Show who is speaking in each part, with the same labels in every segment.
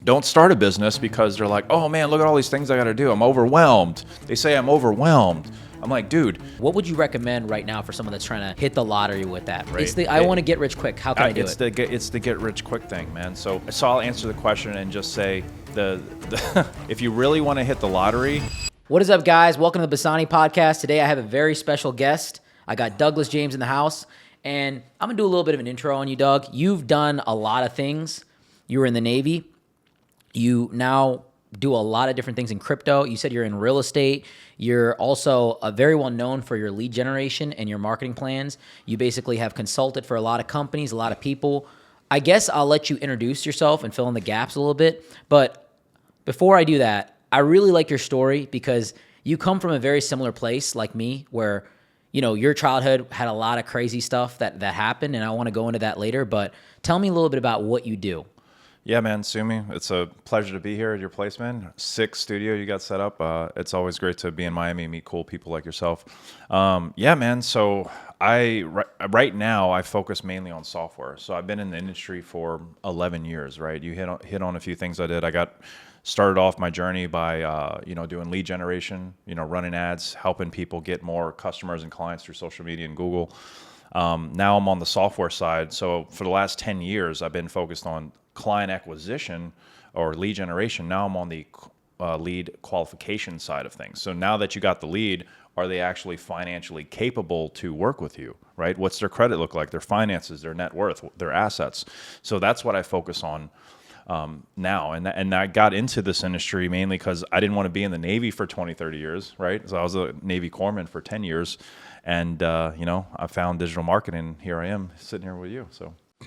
Speaker 1: don't start a business because they're like, oh man, look at all these things I got to do. I'm overwhelmed. They say I'm overwhelmed. I'm like, dude.
Speaker 2: What would you recommend right now for someone that's trying to hit the lottery with that? Right. I want to get rich quick. How can I do it?
Speaker 1: It's the get rich quick thing, man. So I'll answer the question and just say if you really want to hit the lottery.
Speaker 2: What is up, guys? Welcome to the Basani podcast. Today I have a very special guest. I got Douglas James in the house, and I'm going to do a little bit of an intro on you, Doug. You've done a lot of things. You were in the Navy. You now do a lot of different things in crypto. You said you're in real estate. You're also very well known for your lead generation and your marketing plans. You basically have consulted for a lot of companies, a lot of people. I guess I'll let you introduce yourself and fill in the gaps a little bit. But before I do that, I really like your story because you come from a very similar place like me where, you know, your childhood had a lot of crazy stuff that happened, and I want to go into that later. But tell me a little bit about what you do.
Speaker 1: Yeah, man, Sumi, it's a pleasure to be here at your place, man. Sick studio you got set up. It's always great to be in Miami and meet cool people like yourself. Yeah, man, so right now I focus mainly on software. So I've been in the industry for 11 years, right? You hit on a few things I did. I got started off my journey by, doing lead generation, running ads, helping people get more customers and clients through social media and Google. Now I'm on the software side. So for the last 10 years, I've been focused on client acquisition or lead generation. Now I'm on the lead qualification side of things. So now that you got the lead, are they actually financially capable to work with you, right? What's their credit look like, their finances, their net worth, their assets? So that's what I focus on now. And I got into this industry mainly because I didn't want to be in the Navy for 20, 30 years, right? So I was a Navy corpsman for 10 years. And, I found digital marketing. Here I am sitting here with you.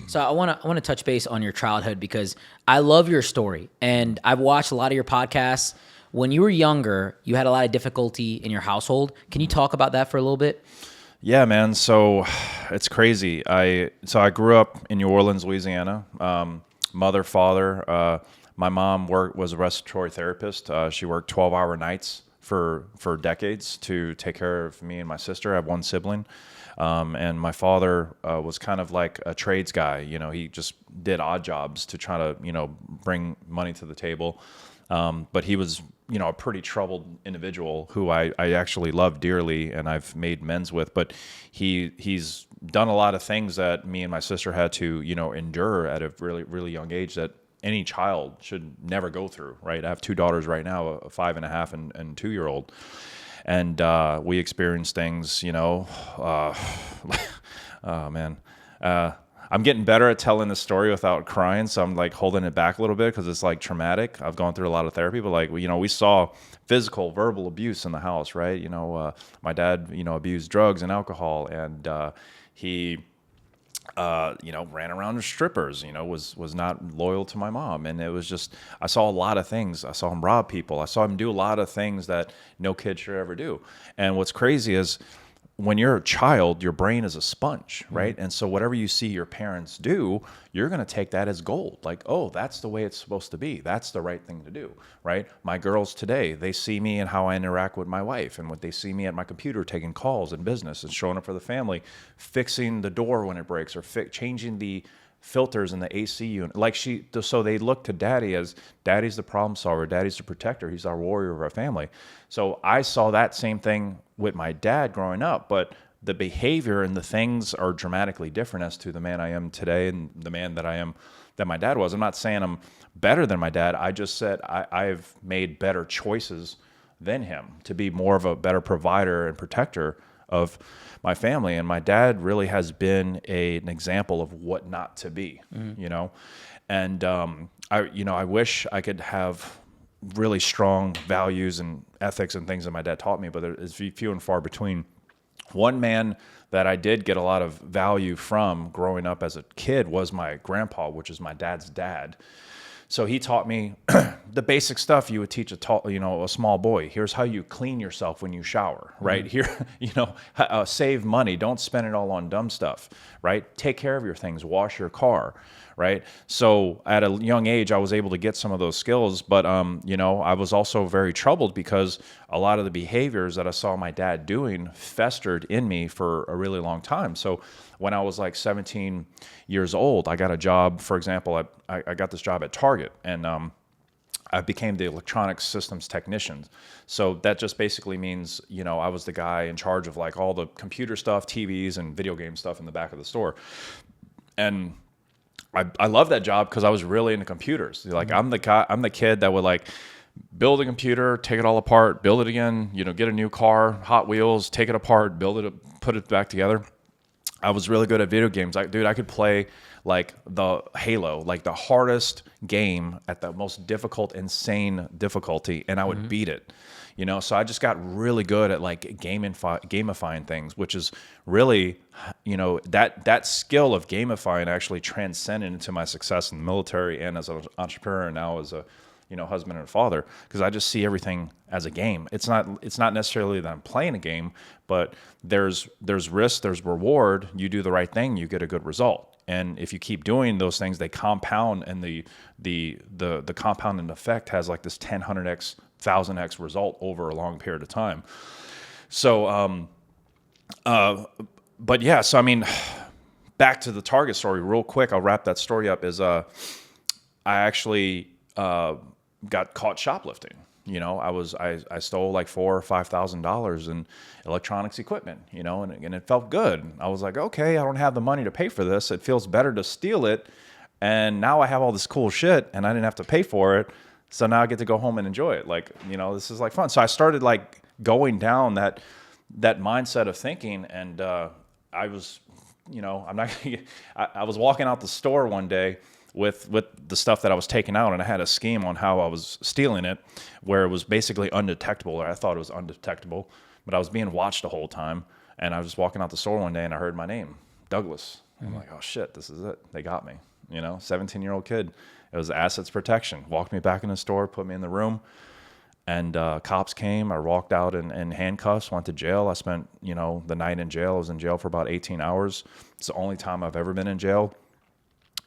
Speaker 1: So
Speaker 2: I want to touch base on your childhood because I love your story, and I've watched a lot of your podcasts. When you were younger, you had a lot of difficulty in your household. Can you talk about that for a little bit?
Speaker 1: Yeah, man. So it's crazy. I grew up in New Orleans, Louisiana. Mother, father. My mom was a respiratory therapist. She worked 12-hour nights for decades to take care of me and my sister. I have one sibling. And my father was kind of like a trades guy. He just did odd jobs to try to, bring money to the table. But he was, a pretty troubled individual who I actually love dearly and I've made amends with. But he's done a lot of things that me and my sister had to, endure at a really, really young age that any child should never go through, right? I have two daughters right now, a 5.5 and 2-year-old. And we experienced things, oh man. I'm getting better at telling the story without crying, so I'm like holding it back a little bit because it's like traumatic. I've gone through a lot of therapy, but like, we saw physical, verbal abuse in the house, right? My dad, abused drugs and alcohol, and he ran around with strippers, was not loyal to my mom. And it was just, I saw a lot of things. I saw him rob people. I saw him do a lot of things that no kid should ever do. And what's crazy is when you're a child, your brain is a sponge, right? And so whatever you see your parents do, you're going to take that as gold. Like, oh, that's the way it's supposed to be. That's the right thing to do, right? My girls today, they see me and how I interact with my wife, and what they see me at my computer taking calls in business and showing up for the family, fixing the door when it breaks, or changing the filters in the AC unit. So they look to daddy as daddy's the problem solver, daddy's the protector, he's our warrior of our family. So I saw that same thing with my dad growing up, but the behavior and the things are dramatically different as to the man I am today and the man that I am that my dad was. I'm not saying I'm better than my dad. I just said I've made better choices than him to be more of a better provider and protector of my family. And my dad really has been an example of what not to be, and I wish I could have really strong values and ethics and things that my dad taught me, but it's few and far between. One man that I did get a lot of value from growing up as a kid was my grandpa, which is my dad's dad. So he taught me the basic stuff you would teach a small boy. Here's how you clean yourself when you shower, right? Here, save money. Don't spend it all on dumb stuff, right? Take care of your things. Wash your car, right? So at a young age, I was able to get some of those skills, but I was also very troubled because a lot of the behaviors that I saw my dad doing festered in me for a really long time. So when I was like 17 years old, I got a job. For example, I got this job at Target, and I became the electronic systems technician. So that just basically means, I was the guy in charge of like all the computer stuff, TVs and video game stuff in the back of the store. And I love that job because I was really into computers. Like I'm the kid that would like build a computer, take it all apart, build it again, get a new car, Hot Wheels, take it apart, build it, put it back together. I was really good at video games. I could play like the Halo, like the hardest game at the most difficult, insane difficulty, and I would beat it. So I just got really good at like gamifying things, which is really, that skill of gamifying actually transcended into my success in the military and as an entrepreneur, and now as a husband and father, because I just see everything as a game. It's not necessarily that I'm playing a game, but there's risk, there's reward. You do the right thing, you get a good result. And if you keep doing those things, they compound, and the compounding effect has like this 100x, 1000x result over a long period of time. So, but yeah, so I mean, back to the Target story real quick. I'll wrap that story up. I actually got caught shoplifting. I stole like $4,000 or $5,000 in electronics equipment, and it felt good. I was like, okay, I don't have the money to pay for this. It feels better to steal it. And now I have all this cool shit and I didn't have to pay for it. So now I get to go home and enjoy it. Like, this is like fun. So I started like going down that mindset of thinking. And I was, I was walking out the store one day with the stuff that I was taking out, and I had a scheme on how I was stealing it, where it was basically undetectable, or I thought it was undetectable, but I was being watched the whole time. And I was walking out the store one day and I heard my name, Douglas. I'm like, oh shit, this is it. They got me. 17-year-old kid. It was assets protection. Walked me back in the store, put me in the room, and cops came. I walked out in handcuffs, went to jail. I spent, the night in jail. I was in jail for about 18 hours. It's the only time I've ever been in jail.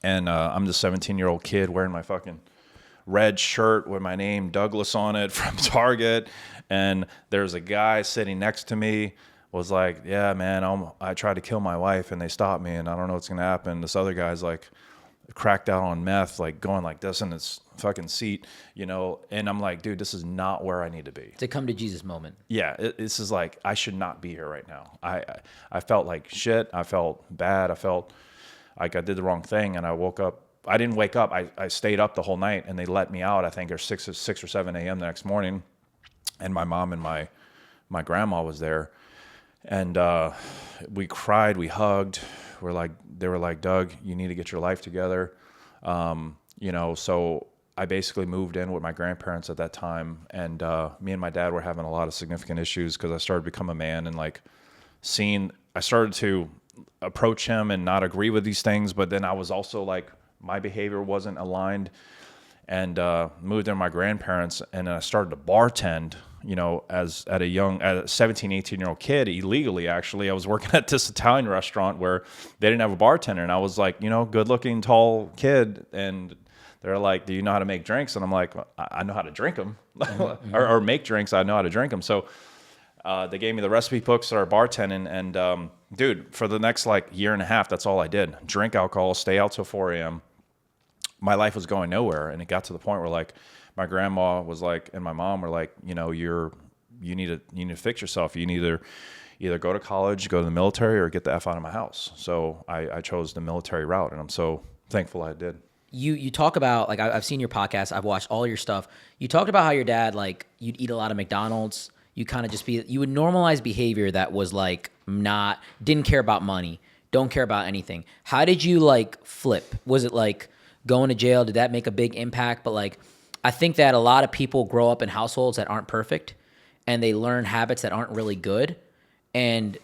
Speaker 1: And I'm the 17-year-old kid wearing my fucking red shirt with my name Douglas on it from Target. And there's a guy sitting next to me, was like, yeah, man, I tried to kill my wife and they stopped me and I don't know what's going to happen. This other guy's like cracked out on meth, like going like this in his fucking seat, and I'm like, dude, this is not where I need to be.
Speaker 2: It's a come to Jesus moment.
Speaker 1: Yeah, this is like, I should not be here right now. I felt like shit. I felt bad. I felt like I did the wrong thing, and I woke up. I didn't wake up. I stayed up the whole night, and they let me out, I think, at 6 or 7 a.m. the next morning, and my mom and my grandma was there, and we cried, we hugged. They were like, Doug, you need to get your life together. So I basically moved in with my grandparents at that time, and me and my dad were having a lot of significant issues because I started to become a man, and like I started to approach him and not agree with these things, but then I was also like, my behavior wasn't aligned, and moved in with my grandparents, and then I started to bartend, as a 17, 18-year-old kid, illegally. Actually, I was working at this Italian restaurant where they didn't have a bartender, and I was like, good looking, tall kid, and they're like, do you know how to make drinks? And I'm like, I know how to drink them. or make drinks. I know how to drink them. So they gave me the recipe books, started bartending, and dude, for the next like year and a half, that's all I did. Drink alcohol, stay out till 4 a.m. My life was going nowhere, and it got to the point where like my grandma was like, and my mom were like, you need to fix yourself. You need either go to college, go to the military, or get the F out of my house. So I chose the military route, and I'm so thankful I did.
Speaker 2: You talk about, like, I've seen your podcast, I've watched all your stuff. You talked about how your dad, like, you'd eat a lot of McDonald's. You kind of you would normalize behavior that was like didn't care about money, don't care about anything. How did you like flip? Was it like going to jail? Did that make a big impact? But like, I think that a lot of people grow up in households that aren't perfect, and they learn habits that aren't really good. And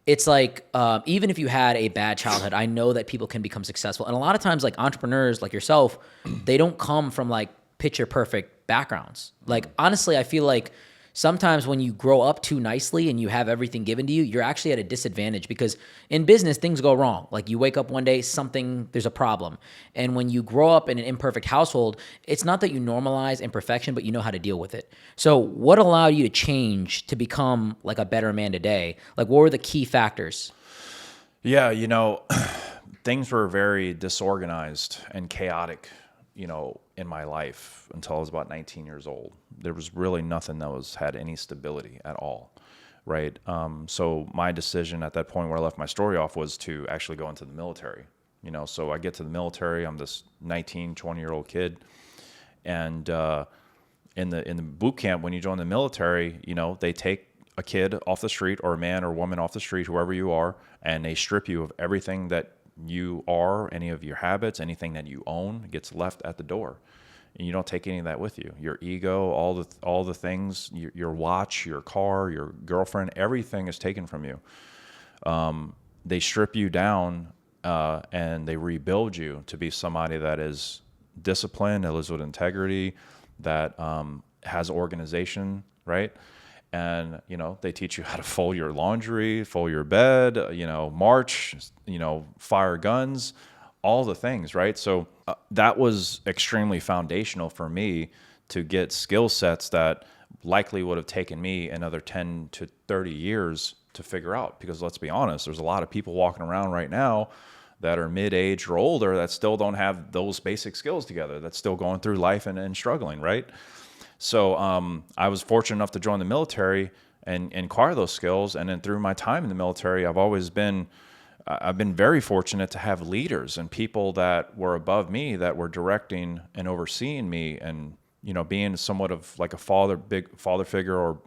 Speaker 2: it's like, even if you had a bad childhood, I know that people can become successful. And a lot of times, like entrepreneurs like yourself, they don't come from like picture perfect backgrounds. Like, honestly, I feel like sometimes when you grow up too nicely and you have everything given to you, you're actually at a disadvantage, because in business, things go wrong. Like, you wake up one day, there's a problem. And when you grow up in an imperfect household, it's not that you normalize imperfection, but you know how to deal with it. So what allowed you to change to become like a better man today? Like, what were the key factors?
Speaker 1: Yeah, things were very disorganized and chaotic, in my life until I was about 19 years old. There was really nothing that had any stability at all, right? So my decision at that point where I left my story off was to actually go into the military. So I get to the military. I'm this 19, 20-year-old kid, and in the boot camp, when you join the military, they take a kid off the street, or a man or woman off the street, whoever you are, and they strip you of everything that you are, any of your habits, anything that you own gets left at the door. And you don't take any of that with you. Your ego, all the things, your watch, your car, your girlfriend, everything is taken from you. They strip you down, and they rebuild you to be somebody that is disciplined, that lives with integrity, that has organization, right? And, they teach you how to fold your laundry, fold your bed, march, fire guns, all the things, right? So that was extremely foundational for me to get skill sets that likely would have taken me another 10 to 30 years to figure out. Because let's be honest, there's a lot of people walking around right now that are mid-age or older that still don't have those basic skills together, that's still going through life and struggling, right? So I was fortunate enough to join the military and acquire those skills. And then through my time in the military, I've been very fortunate to have leaders and people that were above me that were directing and overseeing me, and being somewhat of like a big father figure, or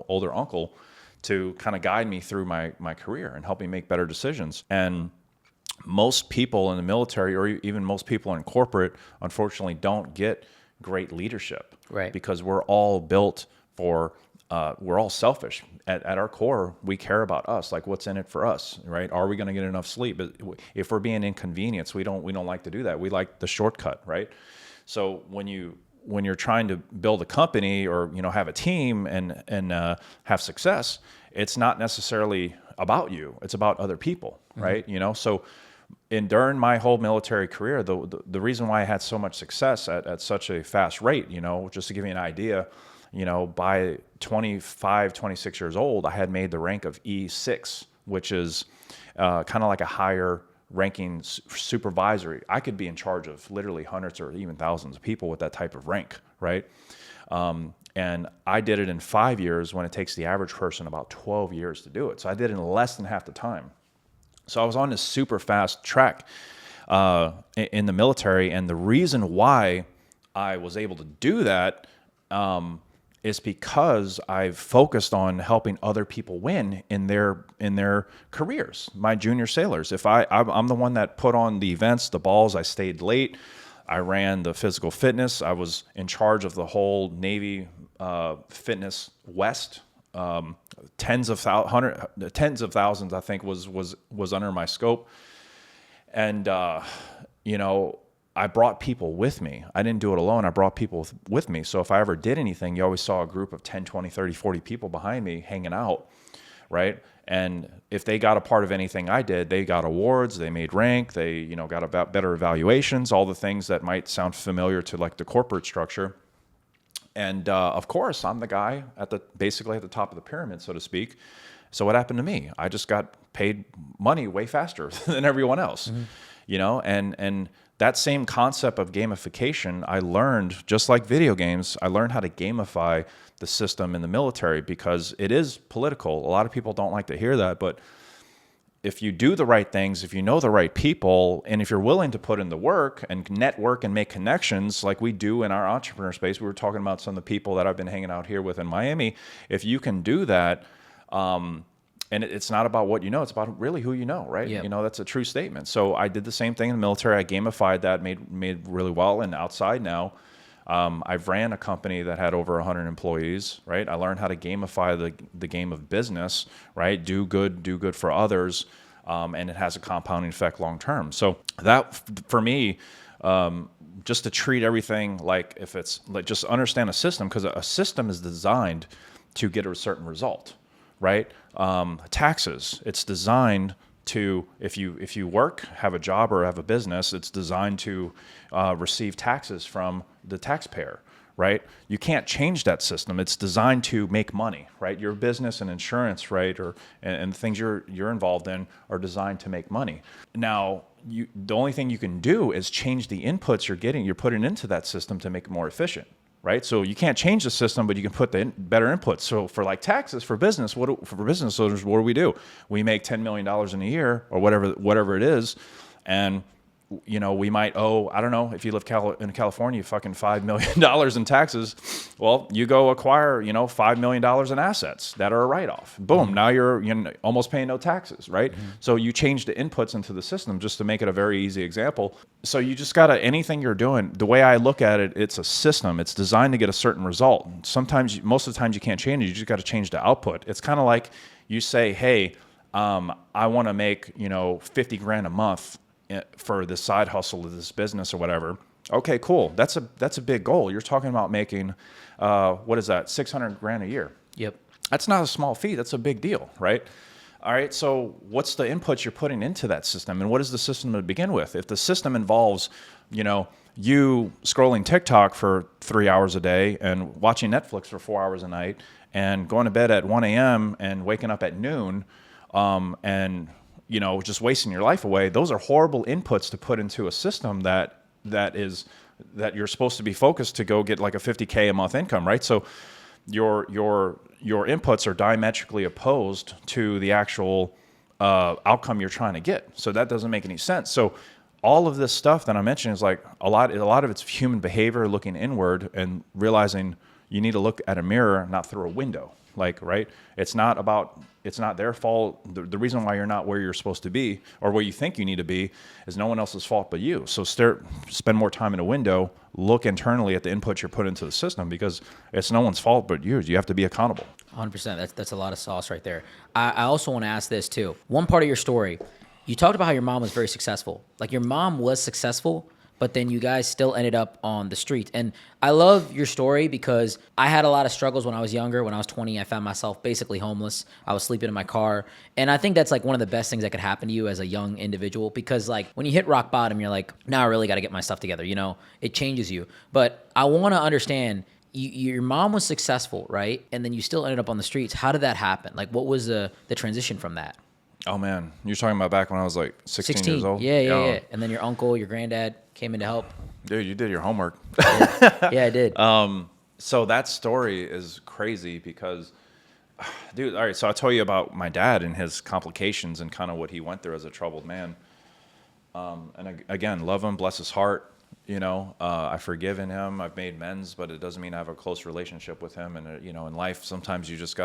Speaker 1: older uncle, to kind of guide me through my career and help me make better decisions. And most people in the military, or even most people in corporate, unfortunately don't get great leadership,
Speaker 2: right?
Speaker 1: Because we're all built for, we're all selfish. At our core, we care about us, like what's in it for us, right? Are we going to get enough sleep? If we're being inconvenienced, we don't like to do that. We like the shortcut, right? So when you're trying to build a company, or have a team and have success, it's not necessarily about you. It's about other people, right? So during my whole military career, the reason why I had so much success at such a fast rate, just to give you an idea, by 25, 26 years old, I had made the rank of E6, which is kind of like a higher ranking supervisory. I could be in charge of literally hundreds or even thousands of people with that type of rank, right? And I did it in 5 years when it takes the average person about 12 years to do it. So I did it in less than half the time. So I was on this super fast track in the military, and the reason why I was able to do that is because I've focused on helping other people win in their careers. My junior sailors, I'm the one that put on the events, the balls. I stayed late. I ran the physical fitness. I was in charge of the whole Navy Fitness West. Tens of thousands, I think, was under my scope. And, I brought people with me. I didn't do it alone. I brought people with me. So if I ever did anything, you always saw a group of 10, 20, 30, 40 people behind me hanging out, right? And if they got a part of anything I did, they got awards, they made rank, they, got better evaluations, all the things that might sound familiar to like the corporate structure. And of course, I'm the guy basically at the top of the pyramid, so to speak. So what happened to me? I just got paid money way faster than everyone else, and that same concept of gamification, I learned, just like video games, I learned how to gamify the system in the military, because it is political. A lot of people don't like to hear that, but if you do the right things, if you know the right people, and if you're willing to put in the work and network and make connections like we do in our entrepreneur space, we were talking about some of the people that I've been hanging out here with in Miami. If you can do that, and it's not about what you know, it's about really who you know, right?
Speaker 2: Yep.
Speaker 1: That's a true statement. So I did the same thing in the military. I gamified that, made really well. And outside now, I've ran a company that had over 100 employees, right? I learned how to gamify the game of business, right? Do good for others, and it has a compounding effect long term. So that, for me, just to treat everything like if it's like, just understand a system, because a system is designed to get a certain result, right? Taxes, it's designed if you work, have a job, or have a business, it's designed to receive taxes from the taxpayer, right? You can't change that system. It's designed to make money, right? Your business and insurance, right, and things you're involved in are designed to make money. Now, the only thing you can do is change the inputs you're putting into that system to make it more efficient. Right, so you can't change the system, but you can put the better inputs. So for like taxes for business, for business owners, what do? We make $10 million in a year, or whatever it is, and we might owe, I don't know, if you live in California, fucking $5 million in taxes. Well, you go acquire, $5 million in assets that are a write-off. Boom, now you're almost paying no taxes, right? So you change the inputs into the system, just to make it a very easy example. So you just gotta, anything you're doing, the way I look at it, it's a system. It's designed to get a certain result. Most of the times you can't change it. You just got to change the output. It's kind of like you say, hey, I want to make, 50 grand a month for this side hustle of this business or whatever. Okay, cool. That's a big goal. You're talking about making, what is that? 600 grand a year.
Speaker 2: Yep.
Speaker 1: That's not a small fee. That's a big deal, right? All right. So what's the inputs you're putting into that system, and what is the system to begin with? If the system involves, you scrolling TikTok for 3 hours a day and watching Netflix for 4 hours a night and going to bed at 1 a.m. and waking up at noon, and just wasting your life away. Those are horrible inputs to put into a system that you're supposed to be focused to go get like a $50K a month income, right? So your inputs are diametrically opposed to the actual outcome you're trying to get. So that doesn't make any sense. So all of this stuff that I mentioned is like a lot of it's human behavior, looking inward and realizing you need to look at a mirror, not through a window. Like, right? It's not their fault. The reason why you're not where you're supposed to be, or where you think you need to be, is no one else's fault but you. So spend more time in a window, look internally at the input you're putting into the system, because it's no one's fault but yours. You have to be accountable.
Speaker 2: 100%. That's a lot of sauce right there. I also want to ask this too. One part of your story, you talked about how your mom was very successful. Like, your mom was successful, but then you guys still ended up on the street. And I love your story because I had a lot of struggles when I was younger. When I was 20, I found myself basically homeless. I was sleeping in my car. And I think that's like one of the best things that could happen to you as a young individual, because like when you hit rock bottom, you're like, now I really got to get my stuff together. It changes you. But I want to understand, your mom was successful, right? And then you still ended up on the streets. How did that happen? Like, what was the transition from that?
Speaker 1: Oh man, you're talking about back when I was like 16 years old?
Speaker 2: Yeah. And then your uncle, your granddad came in to help.
Speaker 1: Dude, you did your homework.
Speaker 2: Yeah, I did.
Speaker 1: So that story is crazy because, dude, all right, so I'll tell you about my dad and his complications and kind of what he went through as a troubled man. And again, love him, bless his heart. I've forgiven him, I've made amends, but it doesn't mean I have a close relationship with him. And, in life, sometimes you just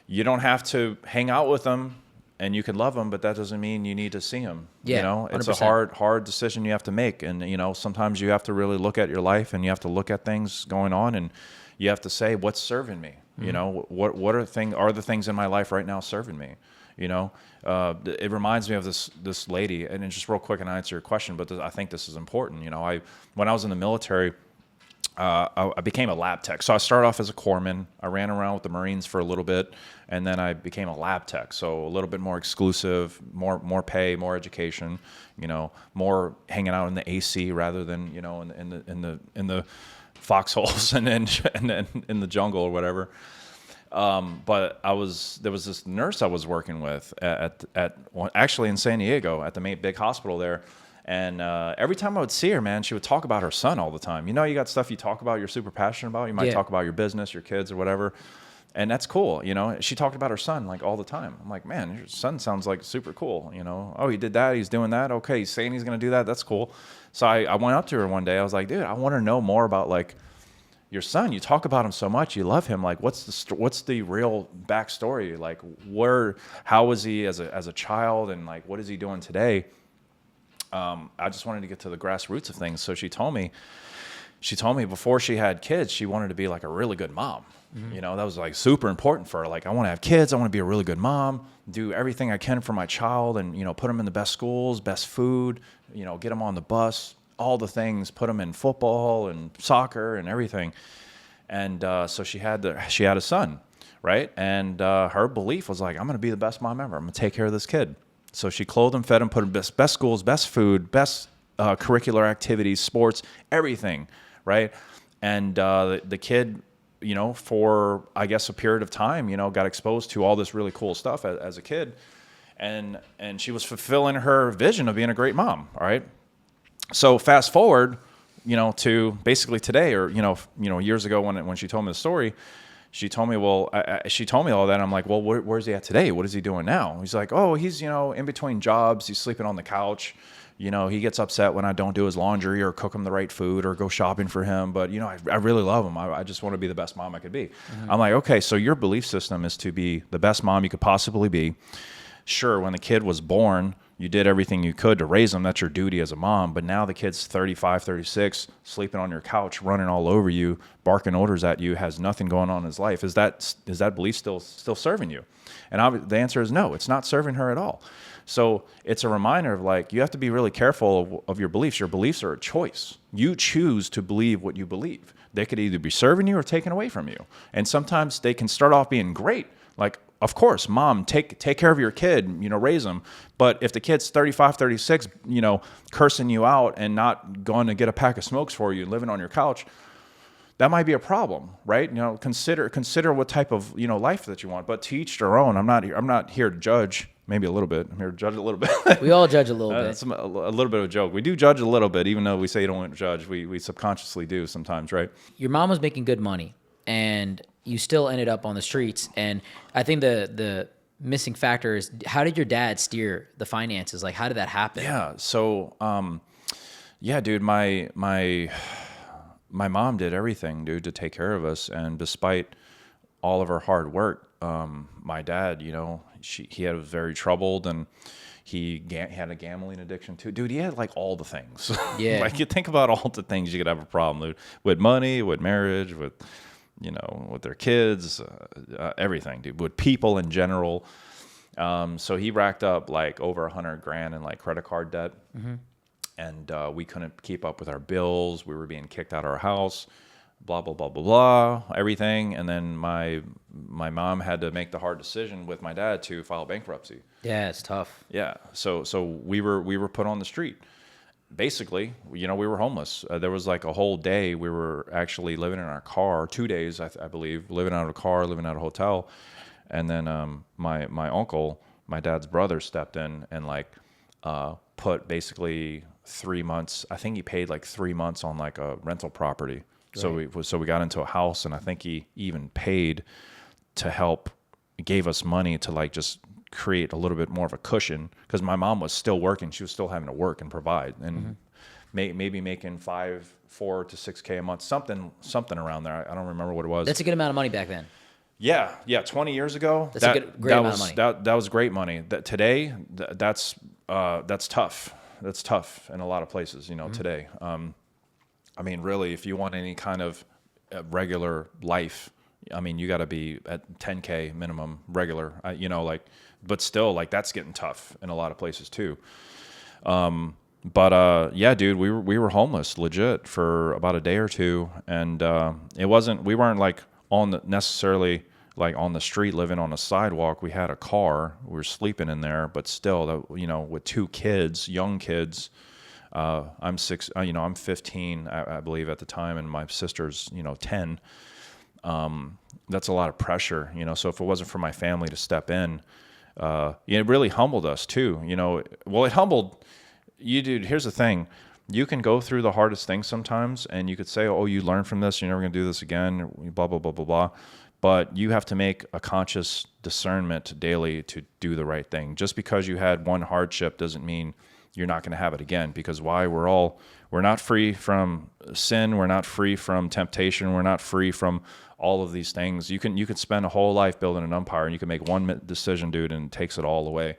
Speaker 1: you don't have to hang out with him. And you can love him, but that doesn't mean you need to see him.
Speaker 2: Yeah,
Speaker 1: it's
Speaker 2: 100%.
Speaker 1: a hard decision you have to make. And, sometimes you have to really look at your life, and you have to look at things going on, and you have to say, what's serving me? Mm-hmm. What are the things in my life right now serving me? It reminds me of this lady, and just real quick, and I answer your question, but I think this is important. When I was in the military, I became a lab tech. So I started off as a corpsman. I ran around with the Marines for a little bit, and then I became a lab tech. So a little bit more exclusive, more pay, more education. More hanging out in the AC rather than in the foxholes and then in the jungle or whatever. But there was this nurse I was working with actually in San Diego at the big hospital there. And every time I would see her, man, she would talk about her son all the time. You got stuff you talk about, you're super passionate about. You might talk about your business, your kids, or whatever. And that's cool, She talked about her son, like, all the time. I'm like, man, your son sounds like super cool, Oh, he did that, he's doing that. Okay, he's saying he's going to do that. That's cool. So I went up to her one day. I was like, dude, I want to know more about, like, your son. You talk about him so much. You love him. Like, what's the real backstory? Like, how was he as a child? And, like, what is he doing today? I just wanted to get to the grassroots of things. So she told me before she had kids, she wanted to be like a really good mom. Mm-hmm. That was like super important for her. Like, I want to have kids. I want to be a really good mom, do everything I can for my child, and, put them in the best schools, best food, get them on the bus, all the things, put them in football and soccer and everything. And, so she had a son, right? And, her belief was like, I'm going to be the best mom ever. I'm going to take care of this kid. So she clothed him, fed him, put him best schools, best food, best curricular activities, sports, everything, right? And the kid, for I guess a period of time, got exposed to all this really cool stuff as a kid, and she was fulfilling her vision of being a great mom. All right. So fast forward, to basically today, or years ago when she told me the story. She told me, she told me all that. And I'm like, well, where's he at today? What is he doing now? He's like, oh, he's, in between jobs. He's sleeping on the couch. He gets upset when I don't do his laundry or cook him the right food or go shopping for him. But, I really love him. I just want to be the best mom I could be. Mm-hmm. I'm like, okay, so your belief system is to be the best mom you could possibly be. Sure, when the kid was born, you did everything you could to raise him. That's your duty as a mom. But now the kid's 35, 36, sleeping on your couch, running all over you, barking orders at you, has nothing going on in his life. Is that belief still serving you? And the answer is no. It's not serving her at all. So it's a reminder of you have to be really careful of your beliefs. Your beliefs are a choice. You choose to believe what you believe. They could either be serving you or taken away from you. And sometimes they can start off being great. Of course, mom, take care of your kid, raise them. But if the kid's 35, 36, cursing you out and not going to get a pack of smokes for you, living on your couch, that might be a problem, right? Consider what type of, life that you want. But to each their own. I'm not here to judge. Maybe a little bit. I'm here to judge a little bit.
Speaker 2: We all judge a little bit.
Speaker 1: It's a little bit of a joke. We do judge a little bit, even though we say you don't want to judge. We subconsciously do sometimes, right?
Speaker 2: Your mom was making good money, and you still ended up on the streets. And I think the missing factor is, how did your dad steer the finances? How did that happen?
Speaker 1: Yeah. So, dude, my mom did everything, dude, to take care of us. And despite all of her hard work, my dad, he was very troubled, and he had a gambling addiction too. Dude, he had all the things.
Speaker 2: Yeah.
Speaker 1: You think about all the things you could have a problem with money, with marriage, with their kids, everything, dude, with people in general. So he racked up over $100,000 in credit card debt. Mm-hmm. And we couldn't keep up with our bills. We were being kicked out of our house, blah, blah, blah, blah, blah, everything. And then my mom had to make the hard decision with my dad to file bankruptcy.
Speaker 2: Yeah, it's tough.
Speaker 1: Yeah. So we were put on the street. Basically, we were homeless. There was a whole day we were actually living in our car, 2 days, I believe, living out of a car, living out of a hotel. And then my uncle, my dad's brother, stepped in and put basically 3 months. I think he paid 3 months on a rental property. Right. So we got into a house, and I think he even paid to help, gave us money to just create a little bit more of a cushion, because my mom was still working. She was still having to work and provide, and maybe making $4 to $6K a month, something around there. I don't remember what it was.
Speaker 2: That's a good amount of money back then.
Speaker 1: Yeah. 20 years ago,
Speaker 2: that's a great amount of money.
Speaker 1: That was great money. Today, that's tough. That's tough in a lot of places, today. Really, if you want any kind of regular life, you got to be at 10K minimum regular, but still, that's getting tough in a lot of places too. Dude, we were homeless legit for about a day or two, and we weren't necessarily on the street living on a sidewalk. We had a car, we were sleeping in there, but still, with 2 kids, young kids. I'm 15, I believe at the time, and my sister's, 10. That's a lot of pressure, so if it wasn't for my family to step in, it really humbled us too, it humbled you, dude. Here's the thing. You can go through the hardest things sometimes, and you could say, oh, you learned from this, you're never going to do this again, blah, blah, blah, blah, blah. But you have to make a conscious discernment daily to do the right thing. Just because you had one hardship doesn't mean you're not going to have it again, because we're not free from sin. We're not free from temptation. We're not free from all of these things. You can spend a whole life building an empire, and you can make one decision, dude, and it takes it all away.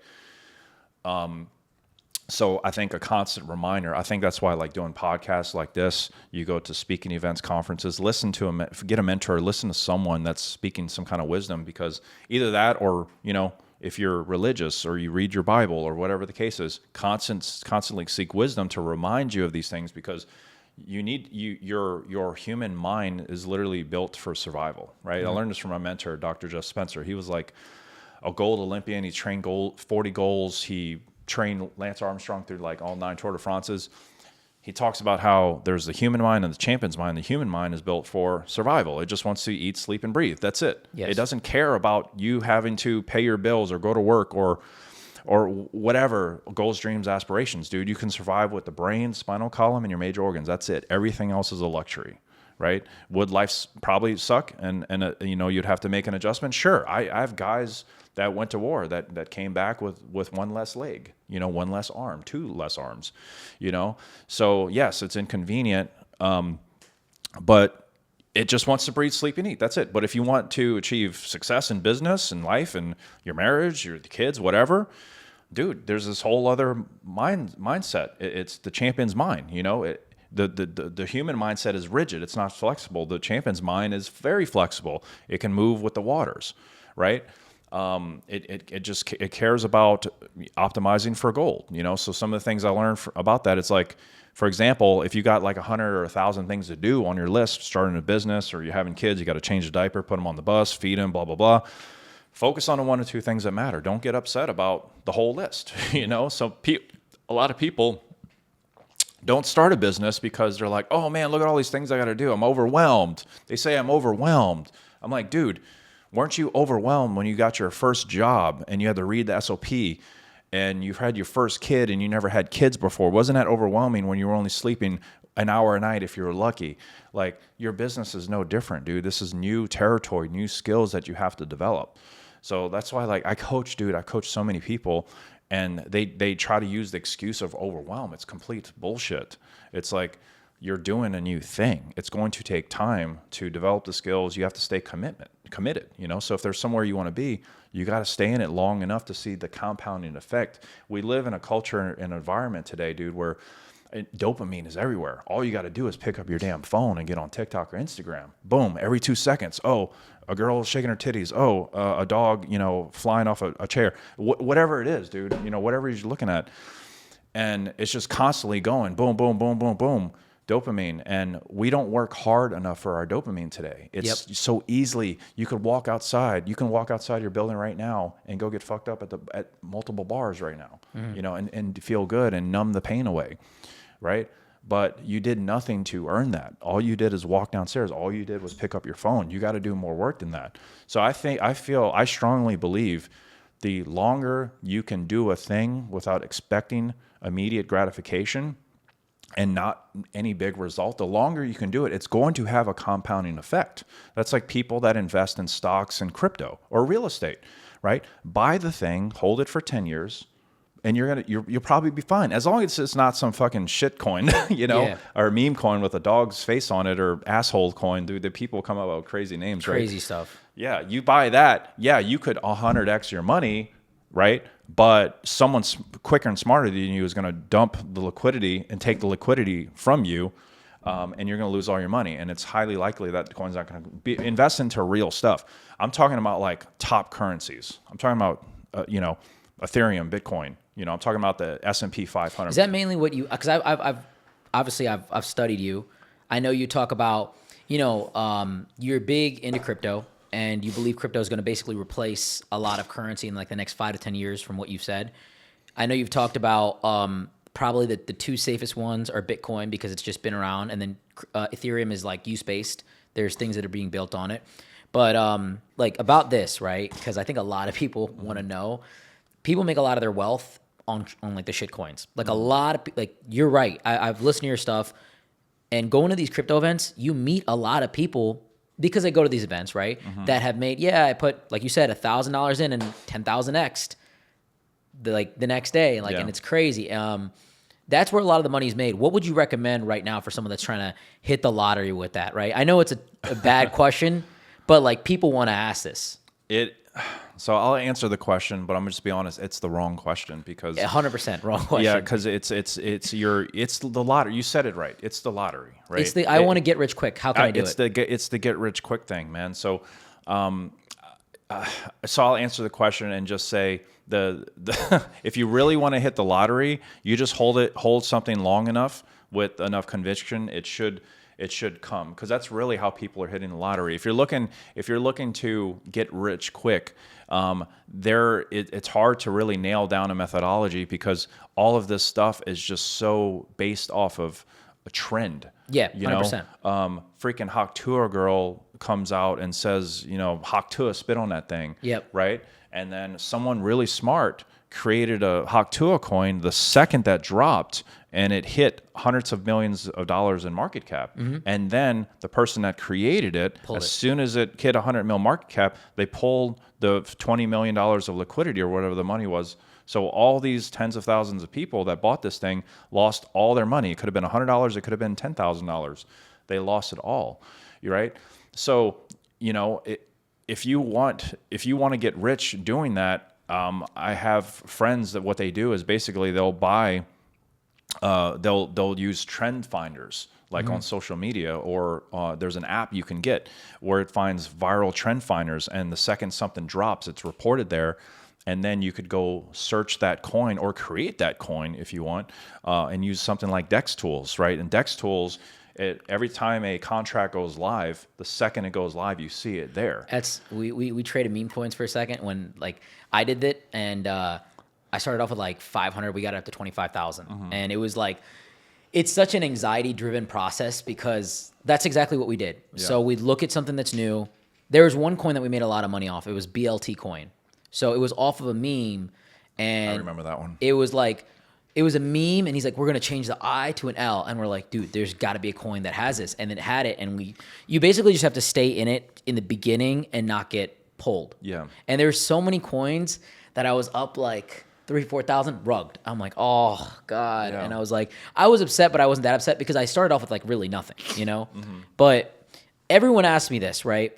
Speaker 1: So I think a constant reminder, I think that's why doing podcasts like this, you go to speaking events, conferences, get a mentor, listen to someone that's speaking some kind of wisdom, because either that or, if you're religious or you read your Bible or whatever the case is, constantly seek wisdom to remind you of these things, because your human mind is literally built for survival, right? I learned this from my mentor, Dr. Jeff Spencer. He was like, a gold Olympian. He trained 40 goals. He trained Lance Armstrong through like all 9 Tour de France's. He talks about how there's the human mind and the champion's mind. The human mind is built for survival. It just wants to eat, sleep, and breathe. That's it.
Speaker 2: Yes.
Speaker 1: It doesn't care about you having to pay your bills or go to work or whatever, goals, dreams, aspirations, dude. You can survive with the brain, spinal column, and your major organs. That's it. Everything else is a luxury, right? Would life probably suck and you'd have to make an adjustment? Sure. I have guys that went to war that came back with one less leg, one less arm, 2 less arms, So yes, it's inconvenient, but it just wants to breathe, sleep, and eat. That's it. But if you want to achieve success in business and life and your marriage, your kids, whatever, dude, there's this whole other mindset. It's the champion's mind, The human mindset is rigid. It's not flexible. The champion's mind is very flexible. It can move with the waters, right? It cares about optimizing for gold, So some of the things I learned about that, it's like, for example, if you got like 100 or 1,000 things to do on your list, starting a business or you're having kids, you got to change a diaper, put them on the bus, feed them, blah, blah, blah. Focus on the 1 or 2 things that matter. Don't get upset about the whole list, So a lot of people don't start a business because they're like, oh man, look at all these things I got to do. I'm overwhelmed. They say I'm overwhelmed. I'm like, dude, weren't you overwhelmed when you got your first job and you had to read the SOP and you've had your first kid and you never had kids before? Wasn't that overwhelming when you were only sleeping an hour a night if you were lucky? Like, your business is no different, dude. This is new territory, new skills that you have to develop. So that's why, like, I coach so many people, and they try to use the excuse of overwhelm. It's complete bullshit. It's like, you're doing a new thing. It's going to take time to develop the skills. You have to stay committed, So if there's somewhere you want to be, you got to stay in it long enough to see the compounding effect. We live in a culture and environment today, dude, where dopamine is everywhere. All you got to do is pick up your damn phone and get on TikTok or Instagram. Boom, every 2 seconds. Oh, a girl shaking her titties. Oh, a dog, flying off a chair. Whatever it is, dude, whatever you're looking at. And it's just constantly going boom, boom, boom, boom, boom. Dopamine, and we don't work hard enough for our dopamine today. It's so easily, you can walk outside your building right now and go get fucked up at multiple bars right now, and feel good and numb the pain away, right? But you did nothing to earn that. All you did is walk downstairs. All you did was pick up your phone. You got to do more work than that. So I strongly believe the longer you can do a thing without expecting immediate gratification and not any big result, the longer you can do it, it's going to have a compounding effect. That's like people that invest in stocks and crypto or real estate, right? Buy the thing, hold it for 10 years, and you'll probably be fine. As long as it's not some fucking shit coin, or meme coin with a dog's face on it, or asshole coin. Dude, the people come up with crazy names, right?
Speaker 2: Crazy stuff.
Speaker 1: Yeah, you buy that. Yeah, you could 100x your money, right? But someone quicker and smarter than you is going to dump the liquidity and take the liquidity from you, and you're going to lose all your money. And it's highly likely that the coin's not going to be invest into real stuff. I'm talking about like top currencies. I'm talking about Ethereum, Bitcoin. I'm talking about the S&P 500.
Speaker 2: Is that mainly what you? Because I've studied you. I know you talk about you're big into crypto. And you believe crypto is going to basically replace a lot of currency in like the next 5 to 10 years from what you've said. I know you've talked about probably the 2 safest ones are Bitcoin because it's just been around, and then Ethereum is like use-based. There's things that are being built on it. But like about this, right? Because I think a lot of people want to know. People make a lot of their wealth on like the shit coins. Like a lot of you're right. I've listened to your stuff, and going to these crypto events, you meet a lot of people. Because I go to these events, right, that have made, I put, like you said, $1,000 in and 10,000x the next day, and it's crazy. That's where a lot of the money is made. What would you recommend right now for someone that's trying to hit the lottery with that, right? I know it's a bad question, but like people want to ask this.
Speaker 1: So I'll answer the question, but I'm gonna just be honest. It's the wrong question because
Speaker 2: 100% wrong question.
Speaker 1: Yeah, because it's the lottery. You said it right. It's the lottery, right?
Speaker 2: It's I want to get rich quick. How can I do it?
Speaker 1: It's the get rich quick thing, man. So, so I'll answer the question and just say the if you really want to hit the lottery, you just hold something long enough with enough conviction. it should come, because that's really how people are hitting the lottery. If you're looking to get rich quick, it's hard to really nail down a methodology, because all of this stuff is just so based off of a trend.
Speaker 2: Yeah, 100%.
Speaker 1: Freaking Haktua girl comes out and says, Haktua, spit on that thing.
Speaker 2: Yep.
Speaker 1: Right? And then someone really smart created a Haktua coin the second that dropped, and it hit hundreds of millions of dollars in market cap. And then the person that created it, soon as it hit 100 mil market cap, they pulled the $20 million of liquidity or whatever the money was. So all these tens of thousands of people that bought this thing lost all their money. It could have been $100. It could have been $10,000. They lost it all. You're right. So, if you want to get rich doing that, I have friends that what they do is basically they'll buy, they'll use trend finders like on social media, or there's an app you can get where it finds viral trend finders, and the second something drops, it's reported there. And then you could go search that coin or create that coin if you want, and use something like DEX tools, right? And DEX tools, every time a contract goes live, the second it goes live, you see it there.
Speaker 2: We traded meme coins for a second when I did it, and I started off with 500. We got it up to 25,000, and it was it's such an anxiety-driven process, because that's exactly what we did. Yeah. So we'd look at something that's new. There was one coin that we made a lot of money off. It was BLT coin. So it was off of a meme, and
Speaker 1: I remember that one.
Speaker 2: It was it was a meme, and he's like, we're gonna change the I to an L, and we're like, dude, there's got to be a coin that has this, and it had it, and you basically just have to stay in it in the beginning and not get pulled.
Speaker 1: Yeah.
Speaker 2: And there's so many coins that I was up 3,000-4,000 rugged. I'm like, oh God, and I was I was upset, but I wasn't that upset, because I started off with really nothing, But everyone asked me this, right?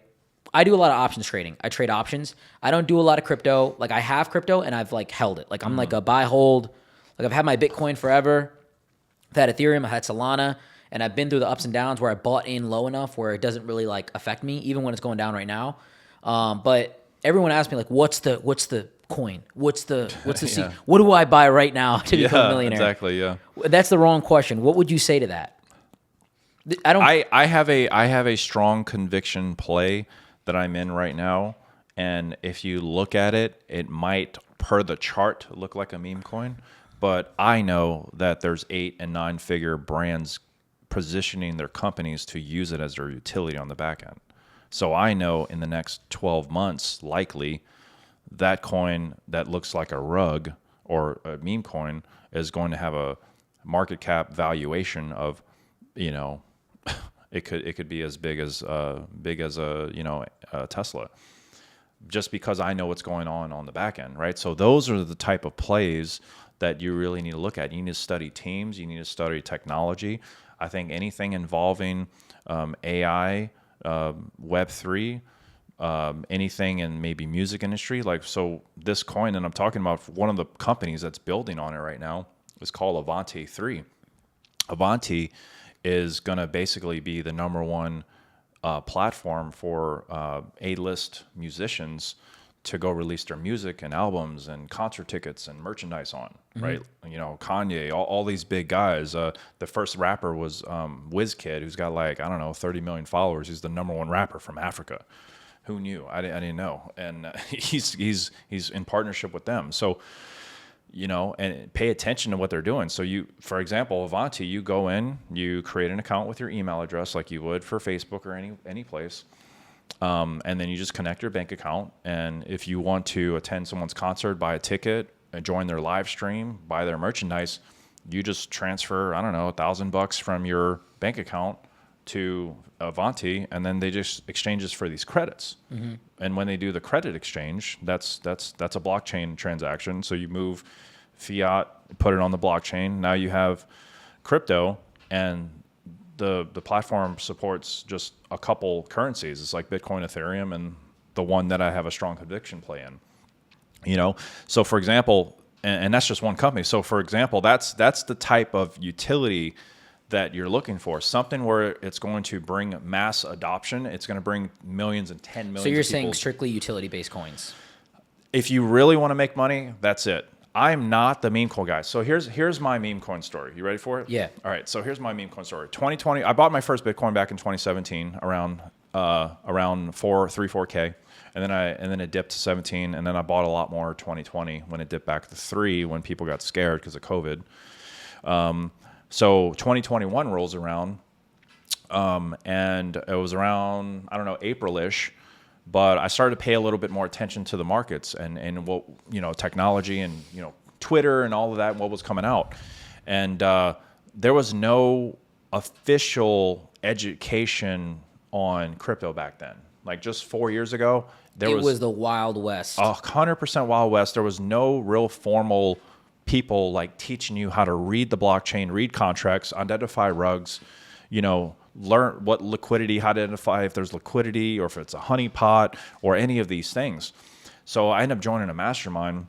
Speaker 2: I do a lot of options trading. I trade options. I don't do a lot of crypto. I have crypto, and I've held it. I'm a buy hold. I've had my Bitcoin forever. I've had Ethereum. I had Solana, and I've been through the ups and downs where I bought in low enough where it doesn't really affect me, even when it's going down right now. But everyone asked me what's the coin? What's the
Speaker 1: Yeah.
Speaker 2: What do I buy right now to become a millionaire?
Speaker 1: Exactly. Yeah.
Speaker 2: That's the wrong question. What would you say to that?
Speaker 1: I have a strong conviction play that I'm in right now, and if you look at it, it might, per the chart, look like a meme coin, but I know that there's 8 and 9 figure brands positioning their companies to use it as their utility on the back end. So I know in the next 12 months, likely, that coin that looks like a rug or a meme coin is going to have a market cap valuation of, it could be as big as a Tesla, just because I know what's going on the back end, right? So those are the type of plays that you really need to look at. You need to study teams. You need to study technology. I think anything involving AI, Web3, anything in maybe music industry, so this coin that I'm talking about, one of the companies that's building on it right now is called Avanti 3. Avanti is going to basically be the number one platform for A-list musicians to go release their music and albums and concert tickets and merchandise on, right? Kanye, all these big guys. The first rapper was WizKid, who's got 30 million followers. He's the number one rapper from Africa. Who knew? I didn't know. And he's in partnership with them. So, and pay attention to what they're doing. So for example, Avanti, you go in, you create an account with your email address like you would for Facebook or any place. And then you just connect your bank account. And if you want to attend someone's concert, buy a ticket, join their live stream, buy their merchandise, you just transfer, $1,000 from your bank account to Avanti, and then they just exchanges for these credits. And when they do the credit exchange, that's a blockchain transaction. So you move fiat, put it on the blockchain. Now you have crypto, and the platform supports just a couple currencies. It's like Bitcoin, Ethereum, and the one that I have a strong conviction play in. So for example, and that's just one company. So for example, that's the type of utility that you're looking for, something where it's going to bring mass adoption. It's going to bring millions and 10 millions.
Speaker 2: So you're
Speaker 1: of people.
Speaker 2: saying strictly utility-based coins?
Speaker 1: If you really want to make money, that's it. I'm not the meme coin guy. So here's my meme coin story. You ready for it?
Speaker 2: Yeah.
Speaker 1: All right. So here's my meme coin story. 2020. I bought my first Bitcoin back in 2017, around 4K, and then it dipped to 17, and then I bought a lot more 2020 when it dipped back to 3 when people got scared because of COVID. So 2021 rolls around, and it was around, I don't know, April-ish, but I started to pay a little bit more attention to the markets and what, technology and, Twitter and all of that, and what was coming out. And there was no official education on crypto back then. Like just 4 years ago,
Speaker 2: It was the Wild West.
Speaker 1: 100% Wild West. There was no real formal people like teaching you how to read the blockchain, read contracts, identify rugs, learn what liquidity, how to identify if there's liquidity or if it's a honeypot or any of these things. So I ended up joining a mastermind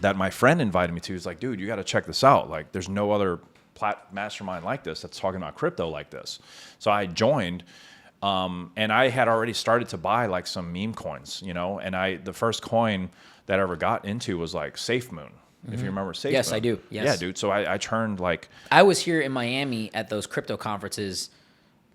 Speaker 1: that my friend invited me to. He's like, dude, you got to check this out. Like, there's no other mastermind like this that's talking about crypto like this. So I joined, and I had already started to buy like some meme coins, and the first coin that I ever got into was like SafeMoon. If you remember SafeMoon.
Speaker 2: Yes, I do. Yes.
Speaker 1: Yeah, dude. So I turned like...
Speaker 2: I was here in Miami at those crypto conferences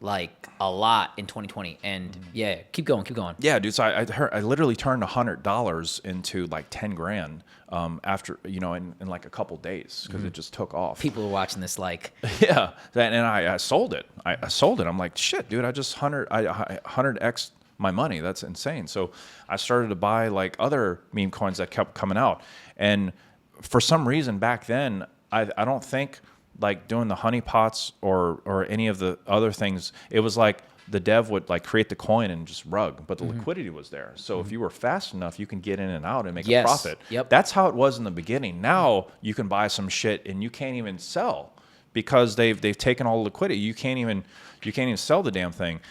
Speaker 2: like a lot in 2020. And yeah, keep going.
Speaker 1: Yeah, dude. So I literally turned $100 into like 10 grand after, in like a couple days because it just took off.
Speaker 2: People were watching this like...
Speaker 1: Yeah. And I sold it. I sold it. I'm like, shit, dude, I just 100x my money. That's insane. So I started to buy like other meme coins that kept coming out. And for some reason back then, I don't think like doing the honeypots or any of the other things, it was like the dev would like create the coin and just rug, but the liquidity was there. So if you were fast enough, you can get in and out and make a profit.
Speaker 2: Yep.
Speaker 1: That's how it was in the beginning. Now you can buy some shit and you can't even sell because they've taken all the liquidity. You can't even sell the damn thing.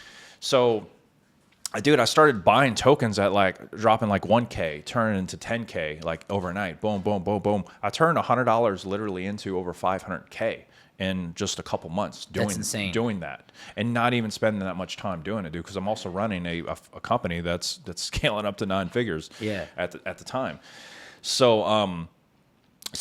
Speaker 1: So dude, I started buying tokens at like dropping like 1K, turning into 10K like overnight. Boom, boom, boom, boom. I turned $100 literally into over 500K in just a couple months doing that, and not even spending that much time doing it, dude. Because I'm also running a company that's scaling up to 9 figures.
Speaker 2: Yeah.
Speaker 1: At the time. So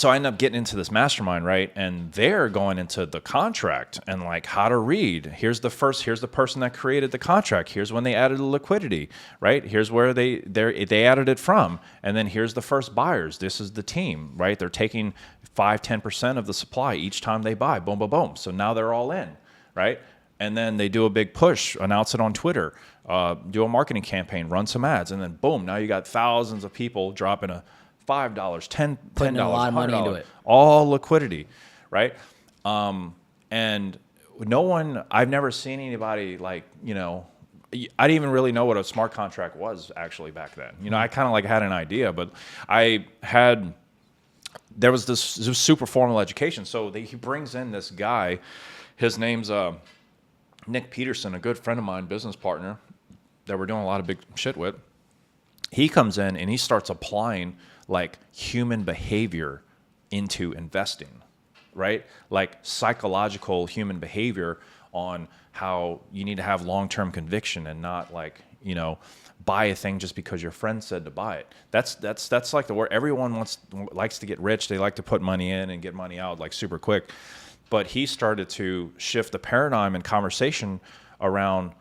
Speaker 1: I ended up getting into this mastermind, right? And they're going into the contract and like how to read. Here's the person that created the contract. Here's when they added the liquidity, right? Here's where they added it from. And then here's the first buyers. This is the team, right? They're taking 5-10% of the supply each time they buy. Boom, boom, boom. So now they're all in, right? And then they do a big push, announce it on Twitter, do a marketing campaign, run some ads, and then boom, now you got thousands of people dropping a $5, $10,
Speaker 2: putting a lot of money into it.
Speaker 1: All liquidity, right? And I've never seen anybody like, I didn't even really know what a smart contract was actually back then. I kind of like had an idea, but there was this super formal education. So he brings in this guy, his name's Nick Peterson, a good friend of mine, business partner that we're doing a lot of big shit with. He comes in and he starts applying like human behavior into investing, right? Like psychological human behavior on how you need to have long-term conviction and not like, buy a thing just because your friend said to buy it. That's like the word. Everyone likes to get rich. They like to put money in and get money out like super quick. But he started to shift the paradigm and conversation around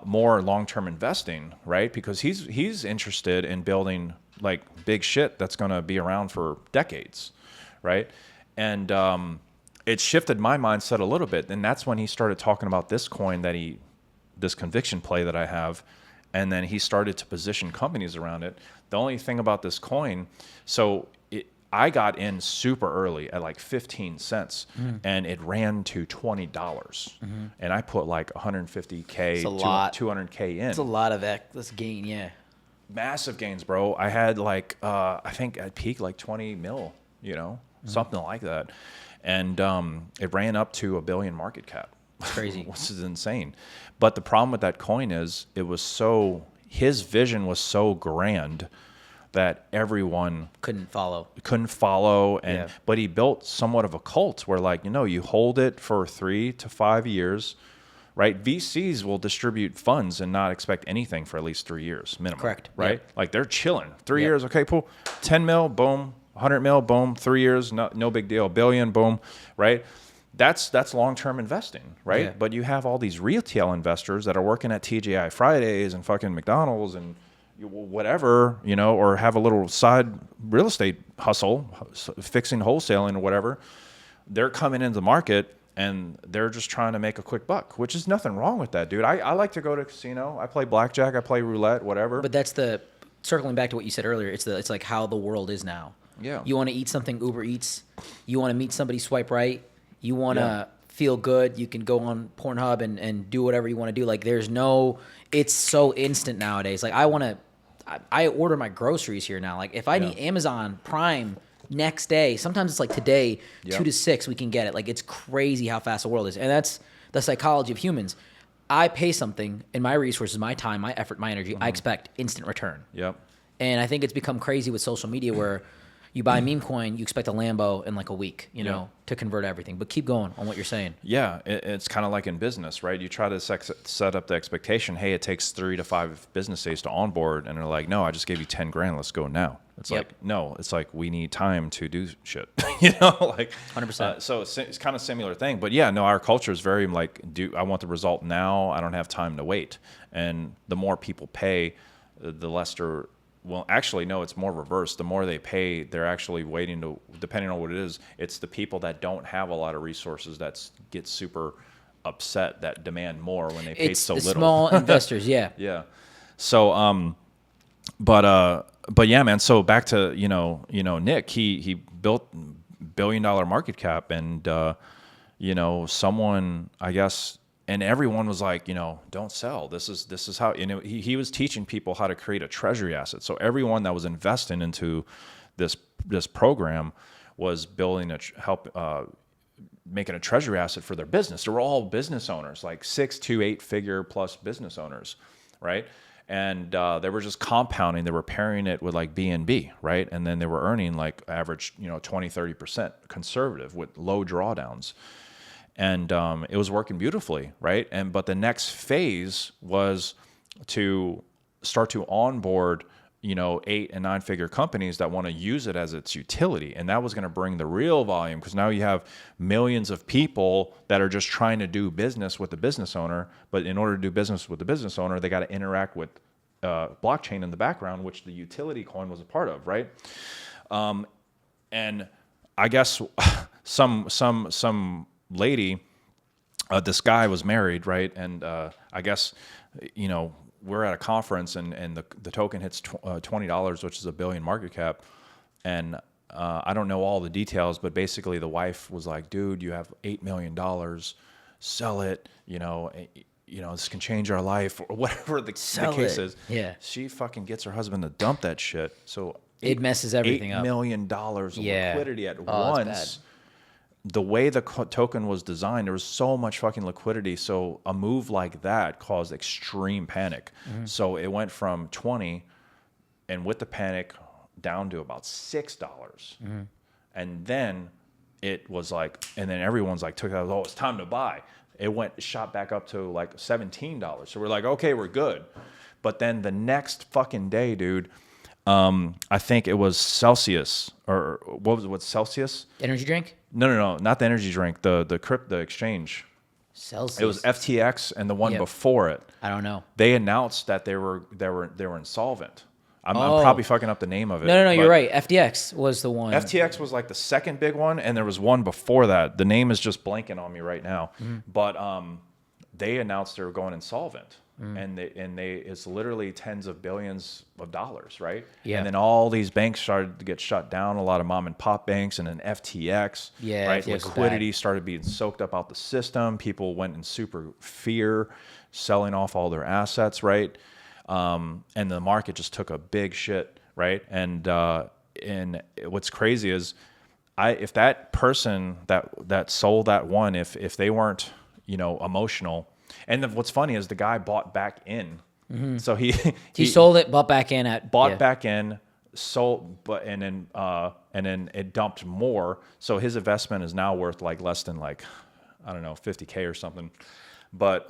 Speaker 1: more long-term investing, right? Because he's interested in building like big shit that's going to be around for decades, right? And it shifted my mindset a little bit. And that's when he started talking about this coin this conviction play that I have. And then he started to position companies around it. The only thing about this coin, I got in super early at like 15 cents and it ran to $20. And I put like 150K, 200K in.
Speaker 2: It's a lot of this gain, yeah.
Speaker 1: Massive gains, bro. I had like, I think at peak like 20 mil, something like that. And it ran up to $1 billion market cap.
Speaker 2: Crazy.
Speaker 1: Which is insane. But the problem with that coin is his vision was so grand that everyone
Speaker 2: couldn't follow.
Speaker 1: But he built somewhat of a cult where like, you hold it for 3 to 5 years, right? VCs will distribute funds and not expect anything for at least 3 years minimum.
Speaker 2: Correct.
Speaker 1: Right?
Speaker 2: Yep.
Speaker 1: Like they're chilling. 3 years, okay, cool. 10 mil, boom, 100 mil, boom, 3 years, no big deal. Billion, boom, right? That's long-term investing, right?
Speaker 2: Yeah.
Speaker 1: But you have all these retail investors that are working at TGI Fridays and fucking McDonald's and whatever, or have a little side real estate hustle, fixing wholesaling or whatever. They're coming into the market and they're just trying to make a quick buck, which is nothing wrong with that, dude. I like to go to a casino. I play blackjack. I play roulette, whatever.
Speaker 2: But that's circling back to what you said earlier. It's like how the world is now.
Speaker 1: Yeah.
Speaker 2: You want to eat something, Uber Eats. You want to meet somebody, swipe right. You want to feel good. You can go on Pornhub and do whatever you want to do. Like it's so instant nowadays. Like I order my groceries here now. Like if I need Amazon Prime next day, sometimes it's like today, 2 to 6, we can get it. Like it's crazy how fast the world is. And that's the psychology of humans. I pay something in my resources, my time, my effort, my energy. I expect instant return.
Speaker 1: Yep.
Speaker 2: And I think it's become crazy with social media where you buy a meme coin, you expect a Lambo in like a week, to convert everything. But keep going on what you're saying.
Speaker 1: Yeah, it's kind of like in business, right? You try to set up the expectation, hey, it takes 3 to 5 business days to onboard, and they're like, no, I just gave you 10 grand, let's go now. It's like, no, it's like we need time to do shit, like
Speaker 2: 100%.
Speaker 1: So it's kind of similar thing, but yeah, no, our culture is very like, I want the result now. I don't have time to wait, and the more people pay, the less they're. Well, actually, no, it's more reverse. The more they pay, they're actually waiting to, depending on what it is, it's the people that don't have a lot of resources that get super upset, that demand more when they pay so little.
Speaker 2: It's the small investors, yeah.
Speaker 1: Yeah. So, but yeah, man. So back to, Nick, he built $1 billion market cap and, someone, I guess, and everyone was like, don't sell. This is how, he was teaching people how to create a treasury asset. So everyone that was investing into this program was building making a treasury asset for their business. They were all business owners, like 6 to 8 figure plus business owners, right? And they were just compounding. They were pairing it with like BNB, right? And then they were earning like average, 20, 30% conservative with low drawdowns. And it was working beautifully, right? But the next phase was to start to onboard, 8 and 9 figure companies that want to use it as its utility, and that was going to bring the real volume because now you have millions of people that are just trying to do business with the business owner. But in order to do business with the business owner, they got to interact with blockchain in the background, which the utility coin was a part of, right? And I guess some lady, this guy was married, right? And I guess, we're at a conference and the token hits $20, which is $1 billion market cap. And I don't know all the details, but basically the wife was like, dude, you have $8 million, sell it, this can change our life or whatever the case is.
Speaker 2: Yeah.
Speaker 1: She fucking gets her husband to dump that shit. So
Speaker 2: it messes everything up.
Speaker 1: $8 million of liquidity at once. The way the token was designed, there was so much fucking liquidity. So a move like that caused extreme panic. Mm-hmm. So it went from 20 and with the panic down to about $6. Mm-hmm. And then it was like, and then everyone's like, took it out, it's time to buy. It shot back up to like $17. So we're like, okay, we're good. But then the next fucking day, dude, I think it was Celsius, or what's Celsius?
Speaker 2: Energy drink?
Speaker 1: No, not the energy drink. The exchange.
Speaker 2: Celsius.
Speaker 1: It was FTX and the one before it.
Speaker 2: I don't know.
Speaker 1: They announced that they were insolvent. I'm probably fucking up the name of it.
Speaker 2: No, you're right. FTX was the one.
Speaker 1: FTX was like the second big one, and there was one before that. The name is just blanking on me right now. Mm-hmm. But they announced they were going insolvent. And it's literally tens of billions of dollars, right? Yeah. And then all these banks started to get shut down. A lot of mom and pop banks, and then FTX. Yeah. Right. FTX liquidity started being soaked up out the system. People went in super fear, selling off all their assets, right? And the market just took a big shit, right? And what's crazy is, if that person that sold that one, if they weren't, emotional. And what's funny is the guy bought back in. Mm-hmm. So he
Speaker 2: sold it, bought back in
Speaker 1: back in, sold, and then it dumped more. So his investment is now worth like less than like, I don't know, $50K or something. But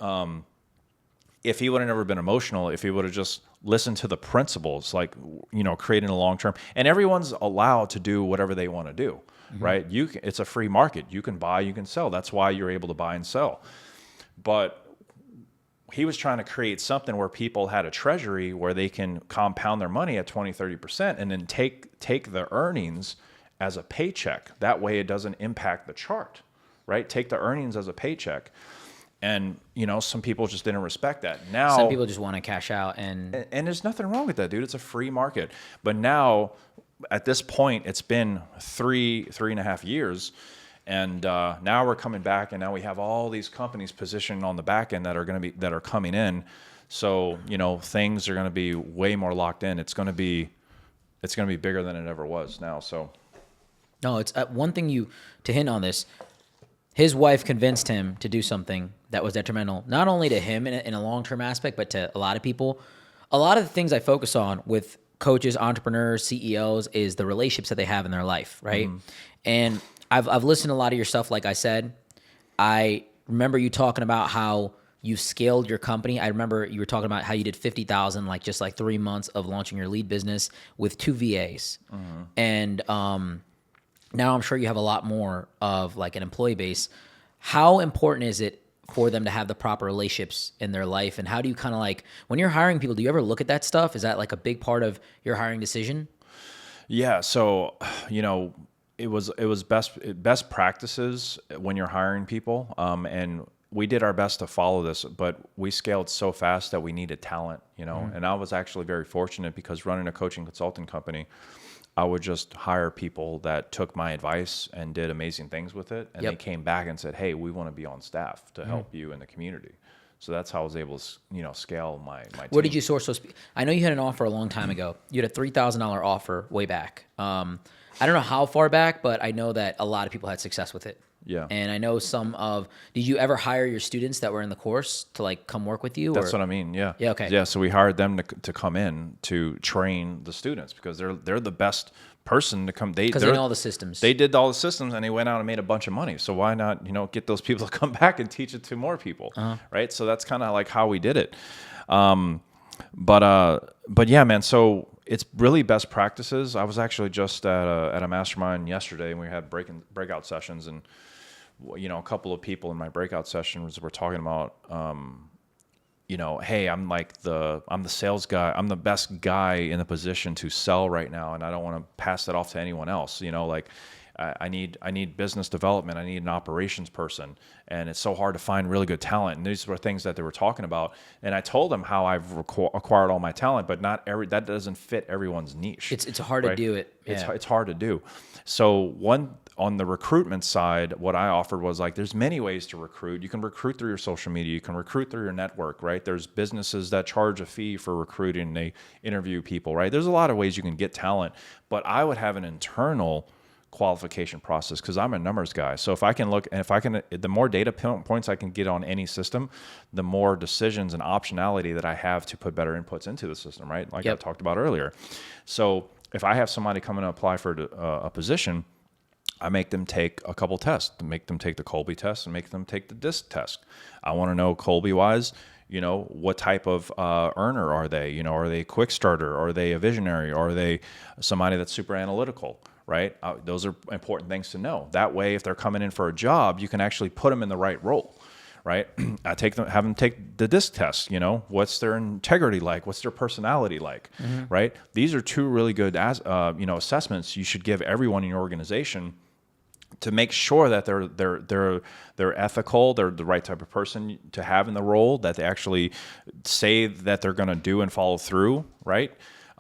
Speaker 1: if he would have never been emotional, if he would have just listened to the principles, like, creating a long term, and everyone's allowed to do whatever they want to do, right? It's a free market. You can buy, you can sell. That's why you're able to buy and sell. But he was trying to create something where people had a treasury where they can compound their money at 20, 30% and then take the earnings as a paycheck. That way it doesn't impact the chart, right? Take the earnings as a paycheck. And, some people just didn't respect that. Now,
Speaker 2: some people just want to cash out. And
Speaker 1: there's nothing wrong with that, dude. It's a free market. But now, at this point, it's been 3.5 years. And now we're coming back, and now we have all these companies positioned on the back end that are coming in. So things are going to be way more locked in. It's going to be bigger than it ever was now. So
Speaker 2: no, it's one thing to hint on this. His wife convinced him to do something that was detrimental, not only to him in a long-term aspect, but to a lot of people. A lot of the things I focus on with coaches, entrepreneurs, CEOs is the relationships that they have in their life, right? And I've listened to a lot of your stuff. Like I said, I remember you talking about how you scaled your company. I remember you were talking about how you did 50,000, like just like 3 months of launching your lead business with 2 VAs. And now I'm sure you have a lot more of like an employee base. How important is it for them to have the proper relationships in their life? And how do you kind of like, when you're hiring people, do you ever look at that stuff? Is that like a big part of your hiring decision?
Speaker 1: Yeah. So, it was best practices when you're hiring people. And we did our best to follow this, but we scaled so fast that we needed talent, and I was actually very fortunate because running a coaching consulting company, I would just hire people that took my advice and did amazing things with it. And they came back and said, hey, we want to be on staff to help you in the community. So that's how I was able to, scale my team.
Speaker 2: Where did you source those? I know you had an offer a long time ago. You had a $3,000 offer way back. I don't know how far back, but I know that a lot of people had success with it.
Speaker 1: Yeah.
Speaker 2: And I know did you ever hire your students that were in the course to like come work with you?
Speaker 1: That's what I mean. Yeah.
Speaker 2: Yeah. Okay.
Speaker 1: Yeah. So we hired them to come in to train the students because they're the best person to come.
Speaker 2: Because they know all the systems.
Speaker 1: They did all the systems and they went out and made a bunch of money. So why not, get those people to come back and teach it to more people. Right. So that's kind of like how we did it. But yeah, man. So it's really best practices. I was actually just at a mastermind yesterday, and we had breakout sessions, and a couple of people in my breakout sessions were talking about, hey, I'm the sales guy. I'm the best guy in the position to sell right now, and I don't want to pass that off to anyone else. I need business development. I need an operations person, and it's so hard to find really good talent. And these were things that they were talking about. And I told them how I've acquired all my talent, but that doesn't fit everyone's niche.
Speaker 2: It's hard to do it. Yeah.
Speaker 1: It's hard to do. So on the recruitment side, what I offered was like, there's many ways to recruit. You can recruit through your social media. You can recruit through your network, right? There's businesses that charge a fee for recruiting. They interview people, right? There's a lot of ways you can get talent, but I would have an internal qualification process because I'm a numbers guy. So the more data points I can get on any system, the more decisions and optionality that I have to put better inputs into the system, right? Like I talked about earlier. So if I have somebody come in and apply for a position, I make them take a couple tests, make them take the Colby test and make them take the DISC test. I want to know Colby wise, what type of earner are they? Are they a quick starter? Are they a visionary? Are they somebody that's super analytical? Right? Those are important things to know. That way, if they're coming in for a job, you can actually put them in the right role, right? Have them take the DISC test. What's their integrity like? What's their personality like? Right? These are two really good, assessments you should give everyone in your organization to make sure that they're ethical, they're the right type of person to have in the role, that they actually say that they're going to do and follow through, right?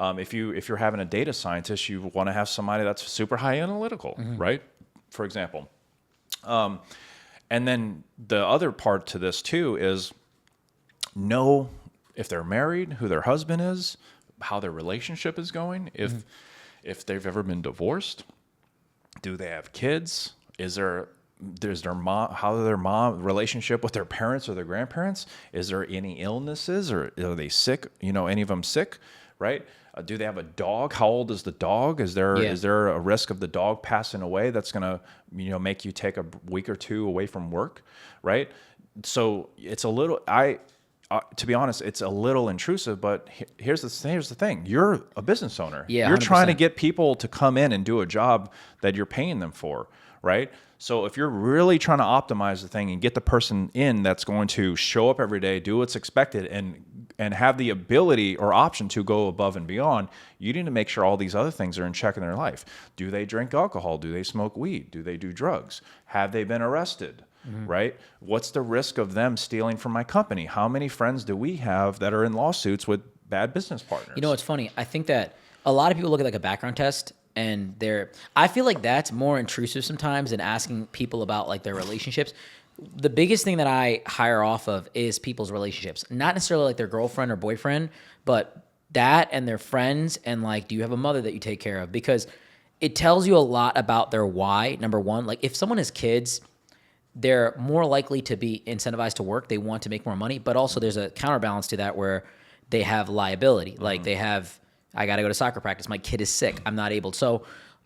Speaker 1: If you're having a data scientist, you want to have somebody that's super high analytical, right? For example. And then the other part to this too is know if they're married, who their husband is, how their relationship is going, if they've ever been divorced, do they have kids? There's their mom relationship with their parents or their grandparents? Is there any illnesses, or are they sick? Any of them sick, right? Do they have a dog? How old is the dog? Is there a risk of the dog passing away that's gonna make you take a week or two away from work, right? So it's a little to be honest, it's a little intrusive, but here's the thing. You're a business owner.
Speaker 2: Yeah,
Speaker 1: you're
Speaker 2: 100%.
Speaker 1: trying to get people to come in and do a job that you're paying them for, right? So if you're really trying to optimize the thing and get the person in that's going to show up every day, do what's expected, and have the ability or option to go above and beyond, you need to make sure all these other things are in check in their life. Do they drink alcohol? Do they smoke weed? Do they do drugs? Have they been arrested? Right? What's the risk of them stealing from my company? How many friends do we have that are in lawsuits with bad business partners?
Speaker 2: You know, it's funny. I think that a lot of people look at like a background test and I feel like that's more intrusive sometimes than asking people about like their relationships. The biggest thing that I hire off of is people's relationships, not necessarily like their girlfriend or boyfriend, but that and their friends. And like, do you have a mother that you take care of? Because it tells you a lot about their why. Number one, like if someone has kids, they're more likely to be incentivized to work. They want to make more money, but also there's a counterbalance to that where they have liability. Like they have, I got to go to soccer practice. My kid is sick. I'm not able. So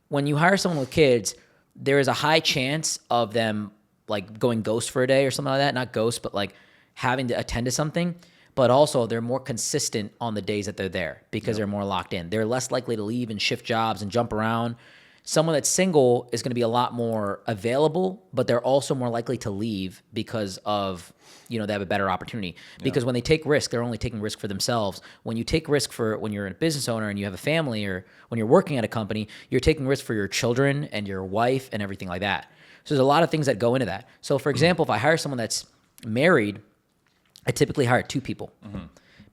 Speaker 2: when you hire someone with kids, there is a high chance of them like going ghost for a day or something like that. Not ghost, but like having to attend to something. But also they're more consistent on the days that they're there because they're more locked in. They're less likely to leave and shift jobs and jump around. Someone that's single is going to be a lot more available, but they're also more likely to leave because of, they have a better opportunity. Because when they take risk, they're only taking risk for themselves. When you take risk for when you're a business owner and you have a family, or when you're working at a company, you're taking risk for your children and your wife and everything like that. So there's a lot of things that go into that. So for example, if I hire someone that's married, I typically hire 2 people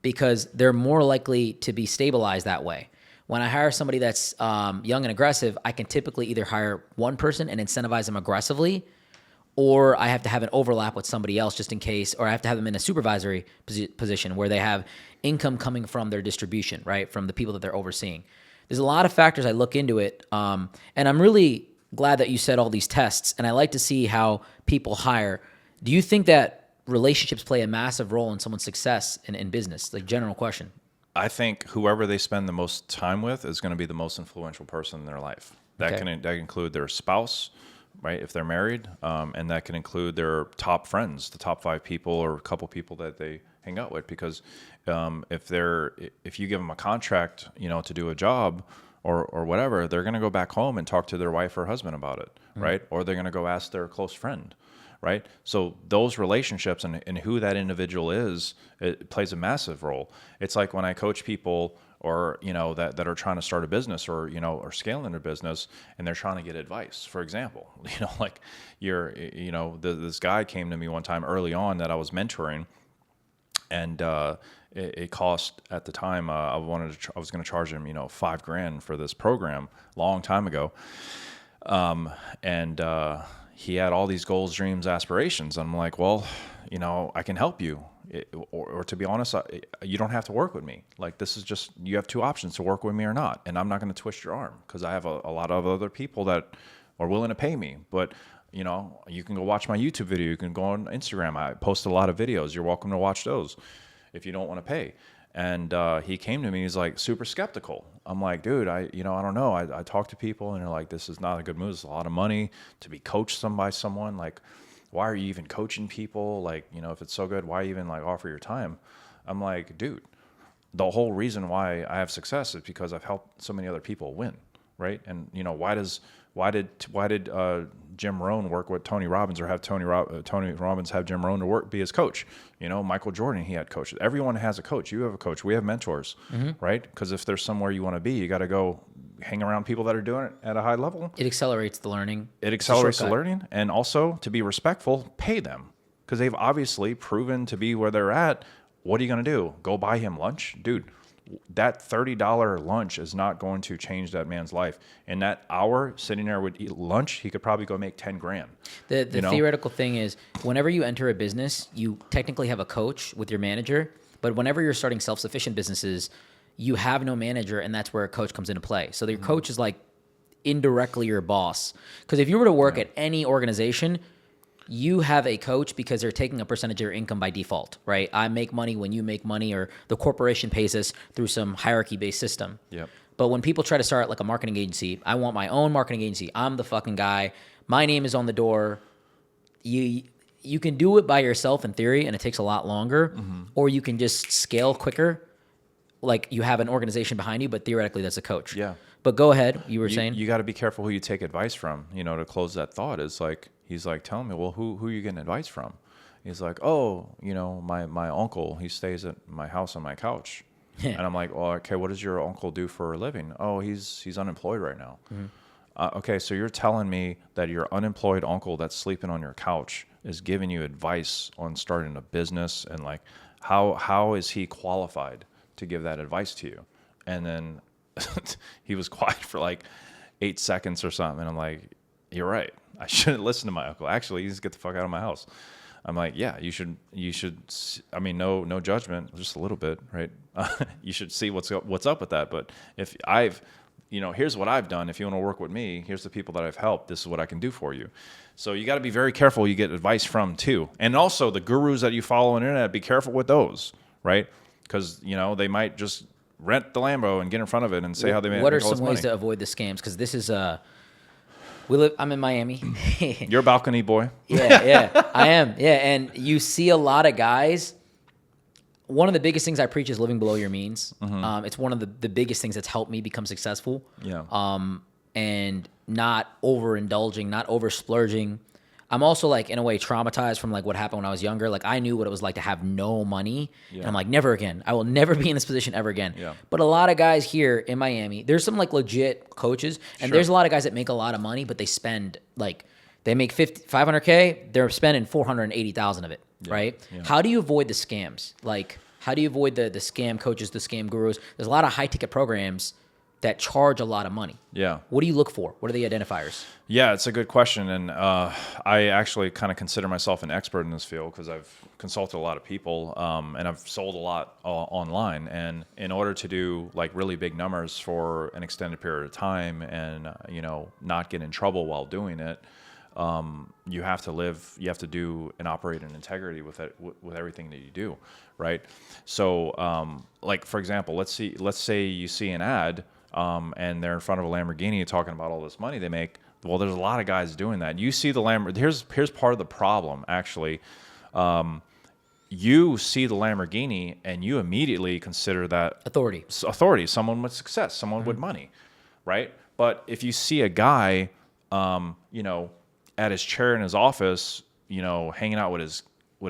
Speaker 2: because they're more likely to be stabilized that way. When I hire somebody that's young and aggressive, I can typically either hire one person and incentivize them aggressively, or I have to have an overlap with somebody else just in case, or I have to have them in a supervisory position where they have income coming from their distribution, right, from the people that they're overseeing. There's a lot of factors I look into it, and I'm really glad that you said all these tests, and I like to see how people hire. Do you think that relationships play a massive role in someone's success in business? Like, general question.
Speaker 1: I think whoever they spend the most time with is going to be the most influential person in their life. That can include their spouse, right, if they're married, and that can include their top friends, the top 5 people or a couple people that they hang out with. Because if you give them a contract, to do a job or whatever, they're going to go back home and talk to their wife or husband about it, right? Or they're going to go ask their close friend. Right? So those relationships and who that individual is, it plays a massive role. It's like when I coach people or, that are trying to start a business or, or scaling their business and they're trying to get advice. For example, like this guy came to me one time early on that I was mentoring, and it cost at the time, I was going to charge him, $5,000 for this program long time ago. He had all these goals, dreams, aspirations. I'm like, well, I can help you. Or to be honest, you don't have to work with me. Like, this is just, you have 2 options to work with me or not. And I'm not going to twist your arm because I have a lot of other people that are willing to pay me. But, you can go watch my YouTube video. You can go on Instagram. I post a lot of videos. You're welcome to watch those if you don't want to pay. And he came to me, he's like super skeptical. I'm like, dude, I don't know. I talk to people and they're like, this is not a good move. It's a lot of money to be coached by someone. Like, why are you even coaching people? Like, if it's so good, why even like offer your time? I'm like, dude, the whole reason why I have success is because I've helped so many other people win, right? And why did Jim Rohn work with Tony Robbins, or have Tony Robbins have Jim Rohn to be his coach? Michael Jordan, he had coaches. Everyone has a coach. You have a coach. We have mentors, right? Because if there's somewhere you want to be, you got to go hang around people that are doing it at a high level.
Speaker 2: It accelerates the learning.
Speaker 1: It accelerates the learning, and also, to be respectful, pay them because they've obviously proven to be where they're at. What are you going to do? Go buy him lunch? Dude, that $30 lunch is not going to change that man's life. In that hour sitting there with lunch, he could probably go make $10,000.
Speaker 2: The theoretical thing is, whenever you enter a business, you technically have a coach with your manager. But whenever you're starting self-sufficient businesses, you have no manager, and that's where a coach comes into play. So your coach is like indirectly your boss. Because if you were to work at any organization, you have a coach because they're taking a percentage of your income by default, right? I make money when you make money, or the corporation pays us through some hierarchy-based system.
Speaker 1: Yep.
Speaker 2: But when people try to start like a marketing agency, I want my own marketing agency. I'm the fucking guy. My name is on the door. you can do it by yourself in theory, and it takes a lot longer, or you can just scale quicker. Like you have an organization behind you, but theoretically that's a coach.
Speaker 1: Yeah.
Speaker 2: But go ahead. You were saying
Speaker 1: you got to be careful who you take advice from. To close that thought is like he's like telling me, well, who are you getting advice from? He's like, oh, my uncle. He stays at my house on my couch, and I'm like, well, okay, what does your uncle do for a living? Oh, he's unemployed right now. Okay, so you're telling me that your unemployed uncle that's sleeping on your couch is giving you advice on starting a business, and like how is he qualified to give that advice to you? And then he was quiet for like 8 seconds or something, and I'm like, you're right, I shouldn't listen to my uncle. Actually, you just get the fuck out of my house. I'm like, yeah, you should I mean, no judgment, just a little bit, right? You should see what's up with that. But if here's what I've done. If you want to work with me, here's the people that I've helped. This is what I can do for you. So you got to be very careful you get advice from too. And also the gurus that you follow on the internet, be careful with those, right? Because they might just rent the Lambo and get in front of it and say how they make all this money.
Speaker 2: What are some ways to avoid the scams? Because this is I'm in Miami.
Speaker 1: You're a balcony boy.
Speaker 2: Yeah, I am. Yeah, and you see a lot of guys. One of the biggest things I preach is living below your means. It's one of the biggest things that's helped me become successful.
Speaker 1: Yeah.
Speaker 2: And not overindulging, not over splurging. I'm also like in a way traumatized from like what happened when I was younger. Like I knew what it was like to have no money, and I'm like, never again. I will never be in this position ever again.
Speaker 1: Yeah.
Speaker 2: But a lot of guys here in Miami, there's some like legit coaches, and there's a lot of guys that make a lot of money, but they spend like they make 500K, they're spending 480,000 of it, right? Yeah. How do you avoid the scams? Like how do you avoid the scam coaches, the scam gurus? There's a lot of high ticket programs that charge a lot of money.
Speaker 1: Yeah.
Speaker 2: What do you look for? What are the identifiers?
Speaker 1: Yeah, it's a good question. And I actually kind of consider myself an expert in this field because I've consulted a lot of people and I've sold a lot online. And in order to do like really big numbers for an extended period of time and, not get in trouble while doing it, you have to do and operate in integrity with everything that you do. Right. So like, for example, let's say you see an ad and they're in front of a Lamborghini talking about all this money they make. Well, there's a lot of guys doing that. You see the Lamborghini. Here's part of the problem, actually. You see the Lamborghini and you immediately consider that
Speaker 2: authority,
Speaker 1: someone with success, someone with money, right? But if you see a guy, at his chair in his office, hanging out with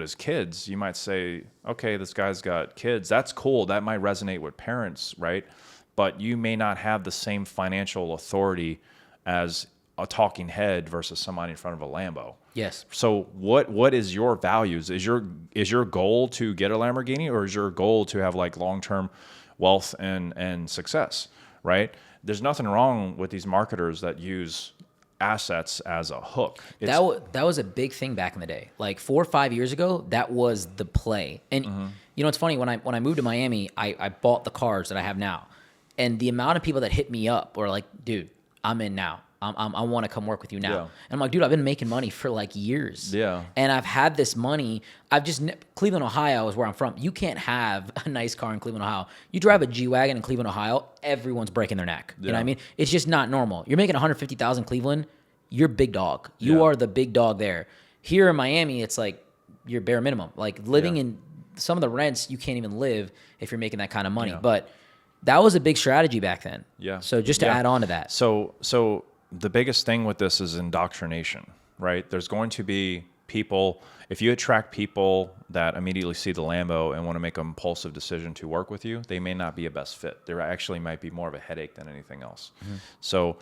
Speaker 1: his kids, you might say, okay, this guy's got kids. That's cool. That might resonate with parents, right? But you may not have the same financial authority as a talking head versus somebody in front of a Lambo.
Speaker 2: Yes.
Speaker 1: So what is your values? Is your goal to get a Lamborghini, or is your goal to have like long-term wealth and success, right? There's nothing wrong with these marketers that use assets as a hook.
Speaker 2: That was a big thing back in the day. Like 4 or 5 years ago, that was the play. And it's funny, when I moved to Miami, I bought the cars that I have now. And the amount of people that hit me up were like, dude, I'm in now. I want to come work with you now. Yeah. And I'm like, dude, I've been making money for like years.
Speaker 1: Yeah.
Speaker 2: And I've had this money. Cleveland, Ohio is where I'm from. You can't have a nice car in Cleveland, Ohio. You drive a G-Wagon in Cleveland, Ohio, everyone's breaking their neck. You know what I mean? It's just not normal. You're making $150,000 Cleveland, you're big dog. You are the big dog there. Here in Miami, it's like your bare minimum. Like living in some of the rents, you can't even live if you're making that kind of money. Yeah. But that was a big strategy back then.
Speaker 1: Yeah.
Speaker 2: So just to add on to that.
Speaker 1: So the biggest thing with this is indoctrination, right? There's going to be people, if you attract people that immediately see the Lambo and want to make an impulsive decision to work with you, they may not be a best fit. There actually might be more of a headache than anything else. Mm-hmm. So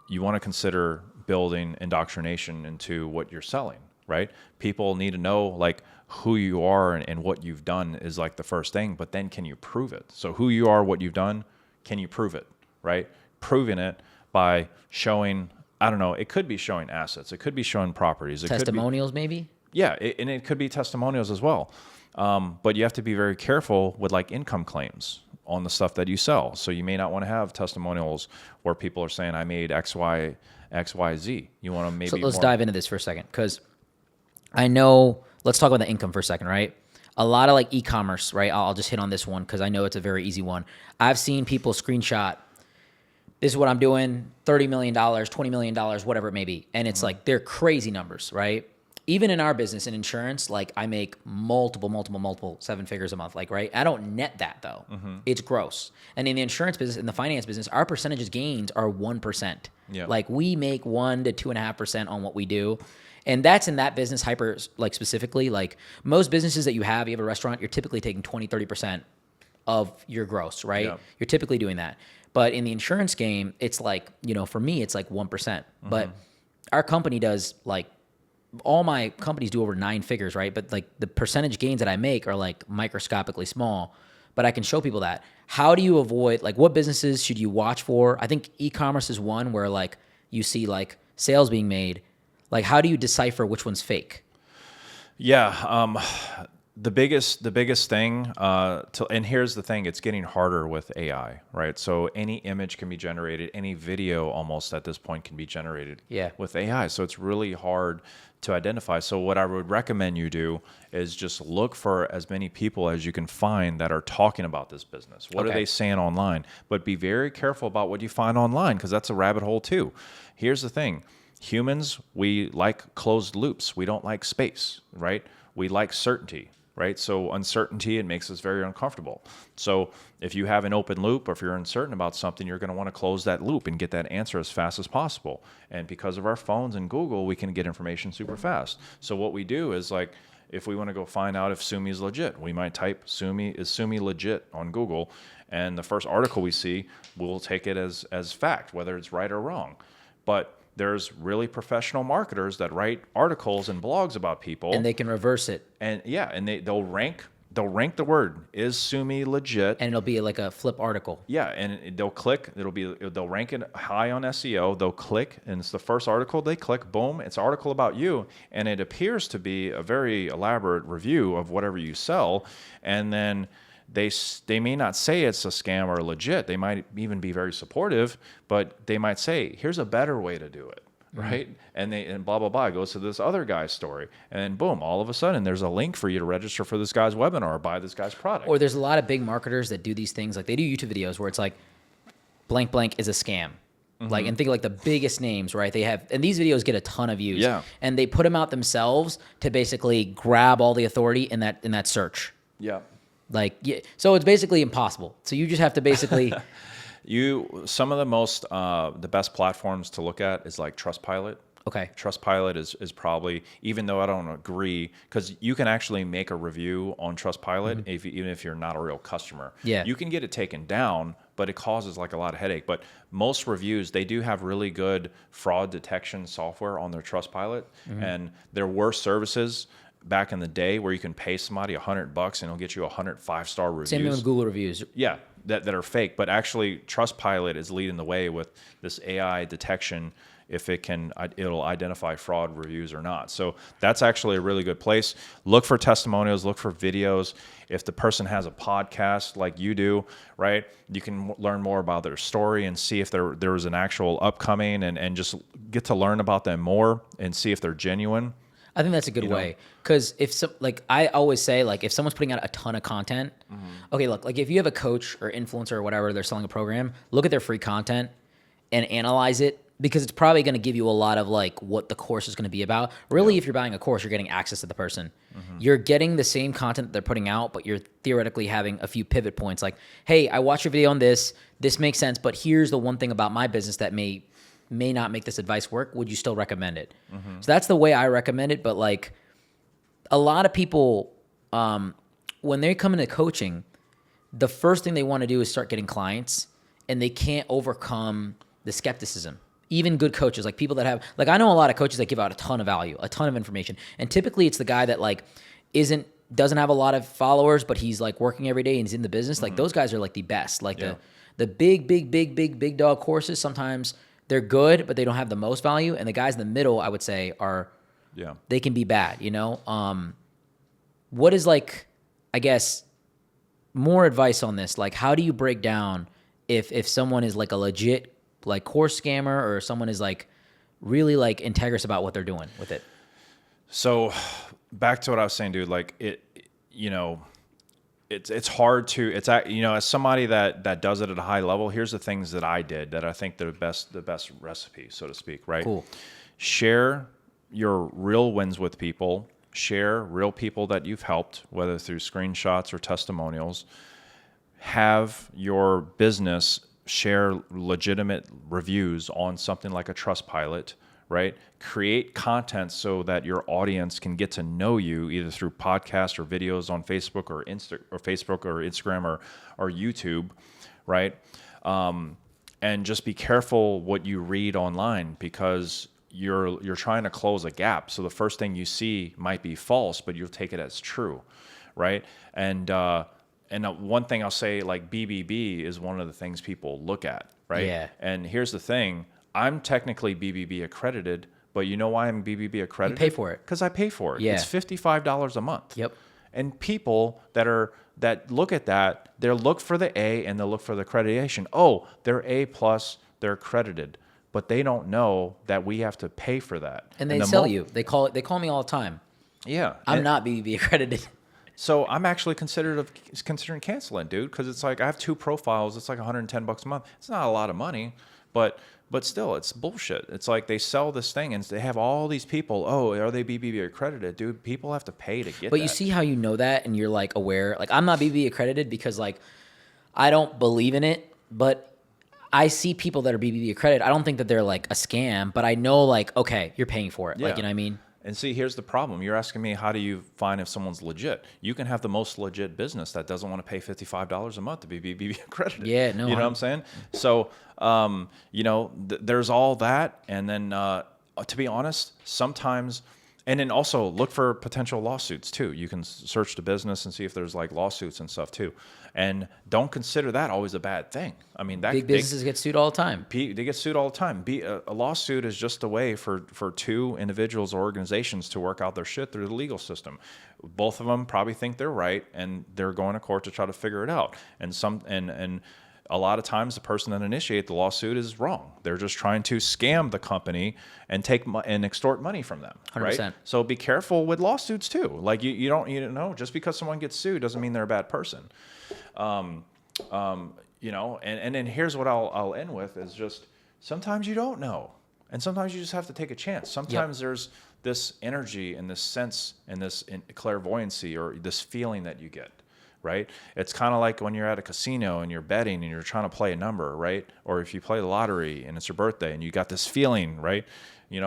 Speaker 1: you want to consider building indoctrination into what you're selling, right? People need to know like who you are and what you've done is like the first thing, but then can you prove it? So who you are, what you've done, can you prove it, right? Proving it by showing, I don't know, it could be showing assets. It could be showing properties. It
Speaker 2: testimonials maybe?
Speaker 1: Yeah, and it could be testimonials as well. But you have to be very careful with like income claims on the stuff that you sell. So you may not want to have testimonials where people are saying, I made X, Y, Z. You want to maybe
Speaker 2: So let's dive into this for a second, because I know, let's talk about the income for a second, right? A lot of like e-commerce, right? I'll just hit on this one because I know it's a very easy one. I've seen people screenshot, this is what I'm doing, $30 million, $20 million, whatever it may be. And it's like, they're crazy numbers, right? even in our business in insurance, like I make multiple 7 figures a month. Like, right. I don't net that though. It's gross. And in the insurance business, in the finance business, our percentages gains are 1%.
Speaker 1: Yeah.
Speaker 2: Like we make 1 to 2.5% on what we do. And that's in that business hyper, like specifically, like most businesses that you have a restaurant, you're typically taking 20, 30% of your gross, right?
Speaker 1: Yeah.
Speaker 2: You're typically doing that. But in the insurance game, it's like, for me, it's like 1%. But our company does like, all my companies do over 9 figures, right? But like the percentage gains that I make are like microscopically small, but I can show people that. How do you avoid, like what businesses should you watch for? I think e-commerce is one where like you see like sales being made. Like how do you decipher which one's fake?
Speaker 1: Yeah. The biggest thing, and here's the thing, it's getting harder with AI, right? So any image can be generated, any video almost at this point can be generated with AI. So it's really hard to identify. So what I would recommend you do is just look for as many people as you can find that are talking about this business. What are they saying online? But be very careful about what you find online, because that's a rabbit hole too. Here's the thing. Humans, we like closed loops. We don't like space, right? We like certainty. Right? So uncertainty, it makes us very uncomfortable. So if you have an open loop, or if you're uncertain about something, you're going to want to close that loop and get that answer as fast as possible. And because of our phones and Google, we can get information super fast. So what we do is like, if we want to go find out if Sumi is legit, we might type is Sumi legit on Google, and the first article we see, we'll take it as fact, whether it's right or wrong. But there's really professional marketers that write articles and blogs about people,
Speaker 2: and they can reverse it.
Speaker 1: And they'll rank the word, is Sumi legit?
Speaker 2: And it'll be like a flip article.
Speaker 1: Yeah, and they'll rank it high on SEO. They'll click, and it's the first article they click. Boom, it's an article about you, and it appears to be a very elaborate review of whatever you sell, and then they may not say it's a scam or legit. They might even be very supportive, but they might say, here's a better way to do it, right? And blah, blah, blah. It goes to this other guy's story. And then boom, all of a sudden there's a link for you to register for this guy's webinar or buy this guy's product.
Speaker 2: Or there's a lot of big marketers that do these things. Like they do YouTube videos where it's like, blank, blank is a scam. Like, and think of like the biggest names, right? And these videos get a ton of views.
Speaker 1: Yeah.
Speaker 2: And they put them out themselves to basically grab all the authority in that search.
Speaker 1: Yeah.
Speaker 2: Like, yeah, so it's basically impossible. So you just have to basically...
Speaker 1: Some of the best platforms to look at is like Trustpilot.
Speaker 2: Okay.
Speaker 1: Trustpilot is probably, even though I don't agree, because you can actually make a review on Trustpilot even if you're not a real customer.
Speaker 2: Yeah.
Speaker 1: You can get it taken down, but it causes like a lot of headache. But most reviews, they do have really good fraud detection software on their Trustpilot, and there were services back in the day where you can pay somebody $100 and it'll get you 100 5-star reviews.
Speaker 2: Same thing with Google reviews.
Speaker 1: Yeah, that are fake. But actually, Trustpilot is leading the way with this AI detection, if it'll identify fraud reviews or not. So that's actually a really good place. Look for testimonials, look for videos. If the person has a podcast like you do, right, you can learn more about their story and see if there was an actual upcoming, and just get to learn about them more and see if they're genuine.
Speaker 2: I think that's a good way, because I always say, like, if someone's putting out a ton of content, okay, look, like if you have a coach or influencer or whatever, they're selling a program, look at their free content and analyze it, because it's probably going to give you a lot of like what the course is going to be about. Really, if you're buying a course, you're getting access to the person. You're getting the same content that they're putting out, but you're theoretically having a few pivot points. Like, hey, I watched your video on this. This makes sense, but here's the one thing about my business that may not make this advice work. Would you still recommend it? So that's the way I recommend it. But like a lot of people, when they come into coaching, the first thing they want to do is start getting clients, and they can't overcome the skepticism. Even good coaches, like people that have, like I know a lot of coaches that give out a ton of value, a ton of information. And typically it's the guy that like doesn't have a lot of followers, but he's like working every day and he's in the business. Like those guys are like the best. Like the big dog courses, sometimes they're good, but they don't have the most value. And the guys in the middle, I would say, they can be bad, you know? What is like, I guess, more advice on this? Like, how do you break down if someone is like a legit like course scammer, or someone is like really like integrous about what they're doing with it?
Speaker 1: So back to what I was saying, dude, like it's hard to, as somebody that does it at a high level, here's the things that I did that I think the best recipe, so to speak, right?
Speaker 2: Cool.
Speaker 1: Share your real wins with people, share real people that you've helped, whether through screenshots or testimonials. Have your business share legitimate reviews on something like a Trustpilot, right? Create content so that your audience can get to know you either through podcasts or videos on Facebook or Instagram or YouTube, right? And just be careful what you read online, because you're trying to close a gap. So the first thing you see might be false, but you'll take it as true, right? And one thing I'll say, like BBB is one of the things people look at, right?
Speaker 2: Yeah.
Speaker 1: And here's the thing: I'm technically BBB accredited, but you know why I'm BBB accredited?
Speaker 2: You pay for it.
Speaker 1: Because I pay for it.
Speaker 2: Yeah.
Speaker 1: It's $55 a month.
Speaker 2: Yep.
Speaker 1: And people that look at that, they'll look for the A and they'll look for the accreditation. Oh, they're A plus, they're accredited, but they don't know that we have to pay for that.
Speaker 2: And they sell you. They call me all the time.
Speaker 1: Yeah.
Speaker 2: I'm not BBB accredited.
Speaker 1: So I'm actually considering canceling, dude, because it's like I have 2 profiles. It's like $110 a month. It's not a lot of money, but still, it's bullshit. It's like they sell this thing and they have all these people. Oh, are they BBB accredited, dude? People have to pay to get.
Speaker 2: But
Speaker 1: that.
Speaker 2: you see how you know that, and you're like aware. Like, I'm not BBB accredited because like I don't believe in it, but I see people that are BBB accredited. I don't think that they're like a scam, but I know like, okay, you're paying for it.
Speaker 1: Yeah.
Speaker 2: Like, you know what I mean?
Speaker 1: And see, here's the problem. You're asking me, how do you find if someone's legit? You can have the most legit business that doesn't want to pay $55 a month to be BBB accredited.
Speaker 2: Yeah, no.
Speaker 1: You know what I'm saying? So, there's all that. And then, to be honest, sometimes, and then also look for potential lawsuits too. You can search the business and see if there's like lawsuits and stuff too. And don't consider that always a bad thing. I mean,
Speaker 2: Big businesses get sued all the time.
Speaker 1: They get sued all the time. A lawsuit is just a way for 2 individuals or organizations to work out their shit through the legal system. Both of them probably think they're right, and they're going to court to try to figure it out. And a lot of times the person that initiated the lawsuit is wrong. They're just trying to scam the company and and extort money from them.
Speaker 2: 100%.
Speaker 1: Right? So be careful with lawsuits too. Like you don't just because someone gets sued doesn't mean they're a bad person. And then here's what I'll end with is just sometimes you don't know, and sometimes you just have to take a chance. Sometimes there's this energy and this sense and this clairvoyancy or this feeling that you get. Right? It's kind of like when you're at a casino and you're betting and you're trying to play a number, right? Or if you play the lottery and it's your birthday and you got this feeling, right? You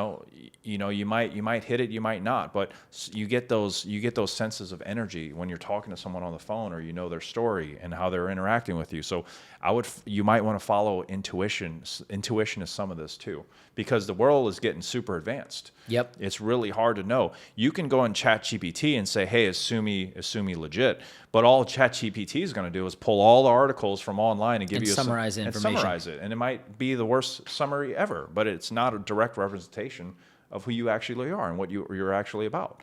Speaker 1: might hit it, you might not, but you get those senses of energy when you're talking to someone on the phone, or their story and how they're interacting with you. So you might want to follow intuition. Intuition is some of this too, because the world is getting super advanced.
Speaker 2: Yep.
Speaker 1: It's really hard to know. You can go in ChatGPT and say, "Hey, is Sumi legit?" But all ChatGPT is going to do is pull all the articles from online and give you
Speaker 2: summarize the information.
Speaker 1: And summarize it, and it might be the worst summary ever, but it's not a direct representation of who you actually are and what you're actually about.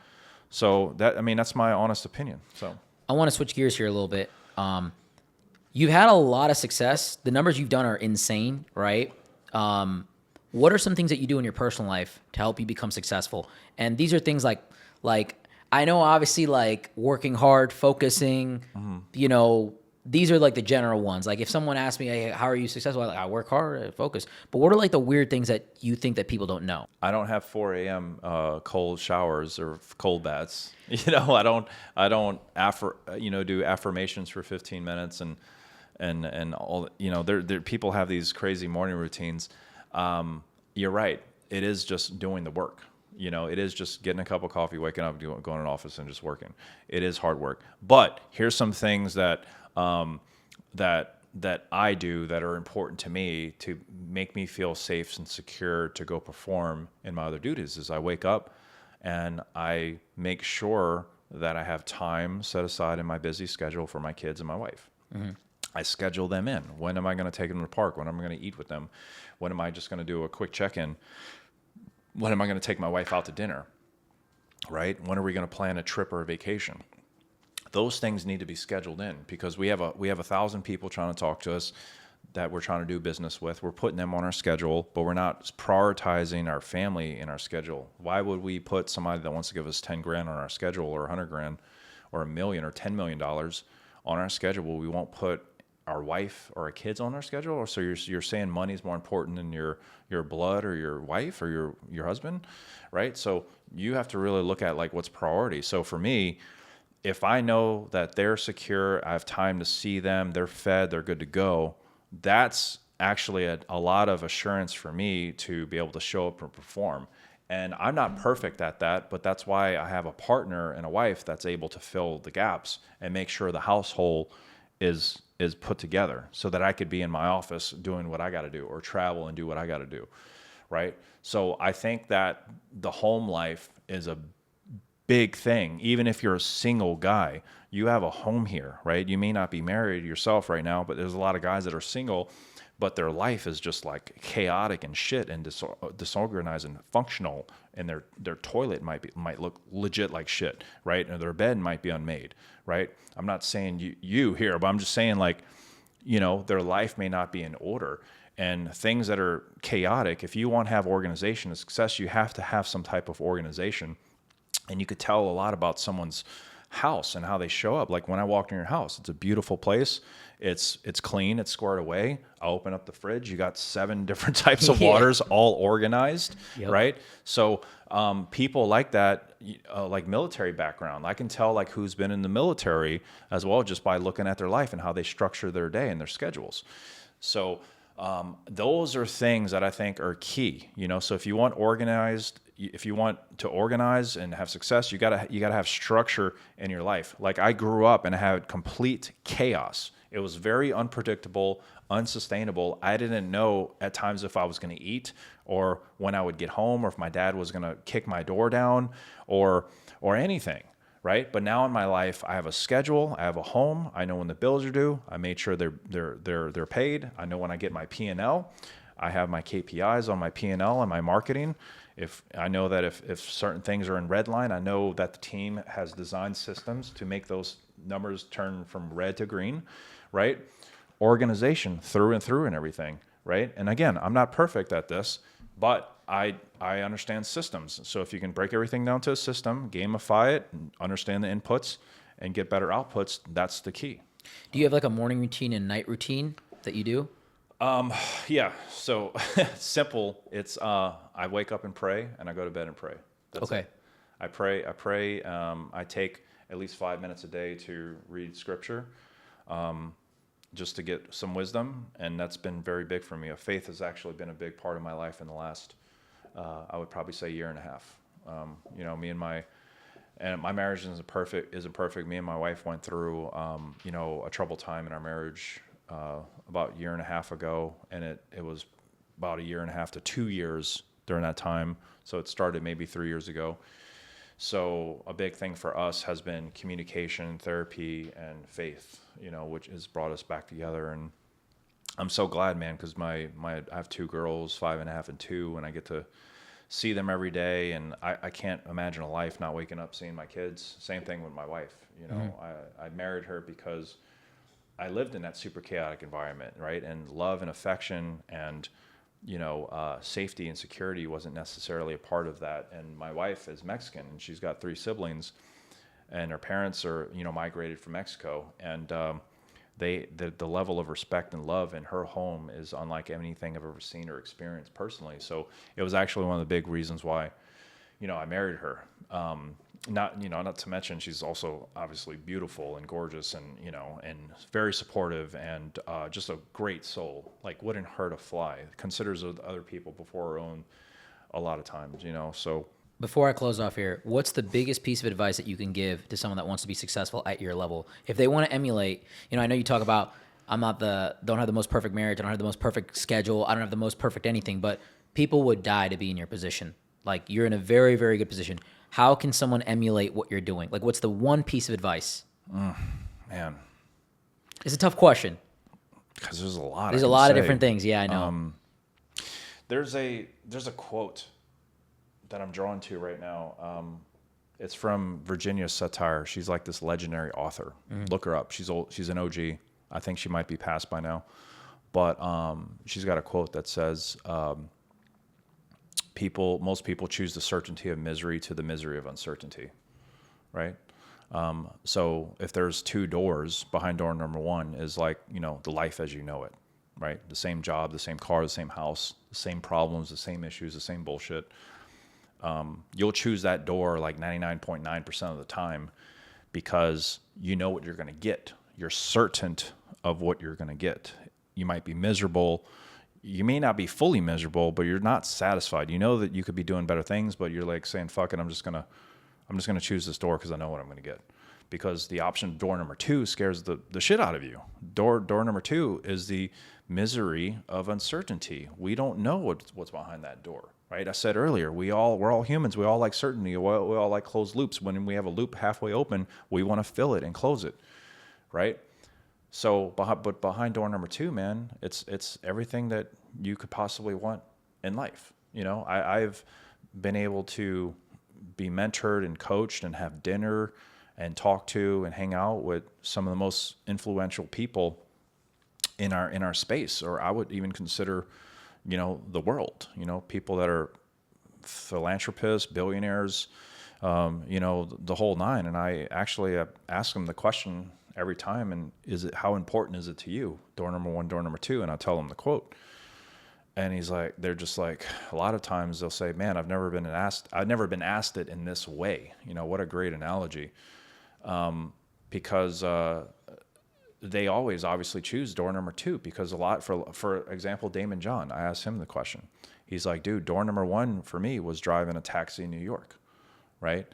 Speaker 1: So that's my honest opinion. So
Speaker 2: I want to switch gears here a little bit. You've had a lot of success. The numbers you've done are insane, right? What are some things that you do in your personal life to help you become successful? And these are things like I know obviously like working hard, focusing, these are like the general ones. Like if someone asks me, "Hey, how are you successful?" I work hard, I focus. But what are like the weird things that you think that people don't know?
Speaker 1: I don't have 4 a.m. Cold showers or cold baths. I don't do affirmations for 15 minutes and all. There people have these crazy morning routines. You're right. It is just doing the work. It is just getting a cup of coffee, waking up, going to an office, and just working. It is hard work. But here's some things that I do that are important to me to make me feel safe and secure to go perform in my other duties. Is I wake up and I make sure that I have time set aside in my busy schedule for my kids and my wife. Mm-hmm. I schedule them in. When am I going to take them to the park? When am I going to eat with them? When am I just going to do a quick check-in? When am I going to take my wife out to dinner? Right? When are we going to plan a trip or a vacation? Those things need to be scheduled in because we have 1,000 people trying to talk to us that we're trying to do business with. We're putting them on our schedule, but we're not prioritizing our family in our schedule. Why would we put somebody that wants to give us 10 grand on our schedule, or 100 grand, or $1 million or $10 million on our schedule? We won't put our wife or our kids on our schedule? Or so you're saying money is more important than your blood or your wife or your husband, right? So you have to really look at like what's priority. So for me, if I know that they're secure, I have time to see them, they're fed, they're good to go, that's actually a lot of assurance for me to be able to show up and perform. And I'm not perfect at that, but that's why I have a partner and a wife that's able to fill the gaps and make sure the household is put together so that I could be in my office doing what I got to do or travel and do what I got to do, right? So I think that the home life is a big thing. Even if you're a single guy, you have a home here, right? You may not be married yourself right now, but there's a lot of guys that are single, but their life is just like chaotic and shit and disorganized and functional, and their toilet might look legit like shit, right? And their bed might be unmade, right? I'm not saying you here, but I'm just saying like, their life may not be in order. And things that are chaotic, if you want to have organization and success, you have to have some type of organization. And you could tell a lot about someone's house and how they show up. Like when I walked in your house, it's a beautiful place. It's clean. It's squared away. I open up the fridge. You got 7 different types of waters, all organized, right? So people like that, like military background, I can tell like who's been in the military as well just by looking at their life and how they structure their day and their schedules. So those are things that I think are key. So if you want to organize and have success, you gotta have structure in your life. Like I grew up and I had complete chaos. It was very unpredictable, unsustainable. I didn't know at times if I was going to eat or when I would get home or if my dad was going to kick my door down or anything, right? But now in my life, I have a schedule. I have a home. I know when the bills are due. I made sure they're paid. I know when I get my P&L. I have my KPIs on my P&L and my marketing. If I know that if certain things are in red line, I know that the team has designed systems to make those numbers turn from red to green, right? Organization through and through and everything, right? And again, I'm not perfect at this, but I understand systems. So if you can break everything down to a system, gamify it, and understand the inputs, and get better outputs, that's the key.
Speaker 2: Do you have like a morning routine and night routine that you do?
Speaker 1: Yeah. So simple. It's I wake up and pray, and I go to bed and pray. That's
Speaker 2: Okay.
Speaker 1: it. I pray. I take at least 5 minutes a day to read scripture, just to get some wisdom, and that's been very big for me. Faith has actually been a big part of my life in the last, I would probably say, year and a half. Me and my marriage isn't perfect. Me and my wife went through, a troubled time in our marriage about a year and a half ago, and it was about a year and a half to 2 years during that time. So it started maybe 3 years ago. So a big thing for us has been communication, therapy, and faith, which has brought us back together. And I'm so glad, man, because I have 2 girls, 5.5 and 2, and I get to see them every day. And I can't imagine a life not waking up seeing my kids. Same thing with my wife. I married her because I lived in that super chaotic environment, right? And love and affection and safety and security wasn't necessarily a part of that. And my wife is Mexican, and she's got 3 siblings, and her parents are, migrated from Mexico. And the level of respect and love in her home is unlike anything I've ever seen or experienced personally. So it was actually one of the big reasons why, I married her. Not to mention she's also obviously beautiful and gorgeous and very supportive and just a great soul. Like wouldn't hurt a fly. Considers other people before her own a lot of times, So
Speaker 2: Before I close off here, what's the biggest piece of advice that you can give to someone that wants to be successful at your level? If they want to emulate, I know you talk about don't have the most perfect marriage, I don't have the most perfect schedule, I don't have the most perfect anything, but people would die to be in your position. Like you're in a very, very good position. How can someone emulate what you're doing? Like what's the one piece of advice?
Speaker 1: Man.
Speaker 2: It's a tough question.
Speaker 1: Because there's a lot.
Speaker 2: There's a lot of different things. Yeah, I know.
Speaker 1: There's a quote that I'm drawn to right now. It's from Virginia Satir. She's like this legendary author. Look her up. She's old. She's an OG. I think she might be passed by now. But she's got a quote that says, most people choose the certainty of misery to the misery of uncertainty, right? So if there's two doors, behind door number one is like, the life as you know it, right? The same job, the same car, the same house, the same problems, the same issues, the same bullshit. You'll choose that door like 99.9% of the time because you know what you're going to get. You're certain of what you're going to get. You might be miserable. You may not be fully miserable, but you're not satisfied. You know that you could be doing better things, but you're like saying, fuck it, I'm just going to choose this door because I know what I'm going to get. Because the option door number two scares the shit out of you. Door number two is the misery of uncertainty. We don't know what's behind that door, right? I said earlier, we're all humans. We all like certainty. We all like closed loops. When we have a loop halfway open, we want to fill it and close it, right? So, but behind door number two, man, it's everything that you could possibly want in life. I've been able to be mentored and coached and have dinner and talk to and hang out with some of the most influential people in our space, or I would even consider, the world. People that are philanthropists, billionaires, the whole nine. And I actually ask them the question every time, and how important is it to you? Door number one, door number two, and I tell them the quote. And they're just like, a lot of times they'll say, man, I've never been asked it in this way. What a great analogy. Because they always obviously choose door number two, because a lot, for example, Damon John, I asked him the question. He's like, dude, door number one for me was driving a taxi in New York, right?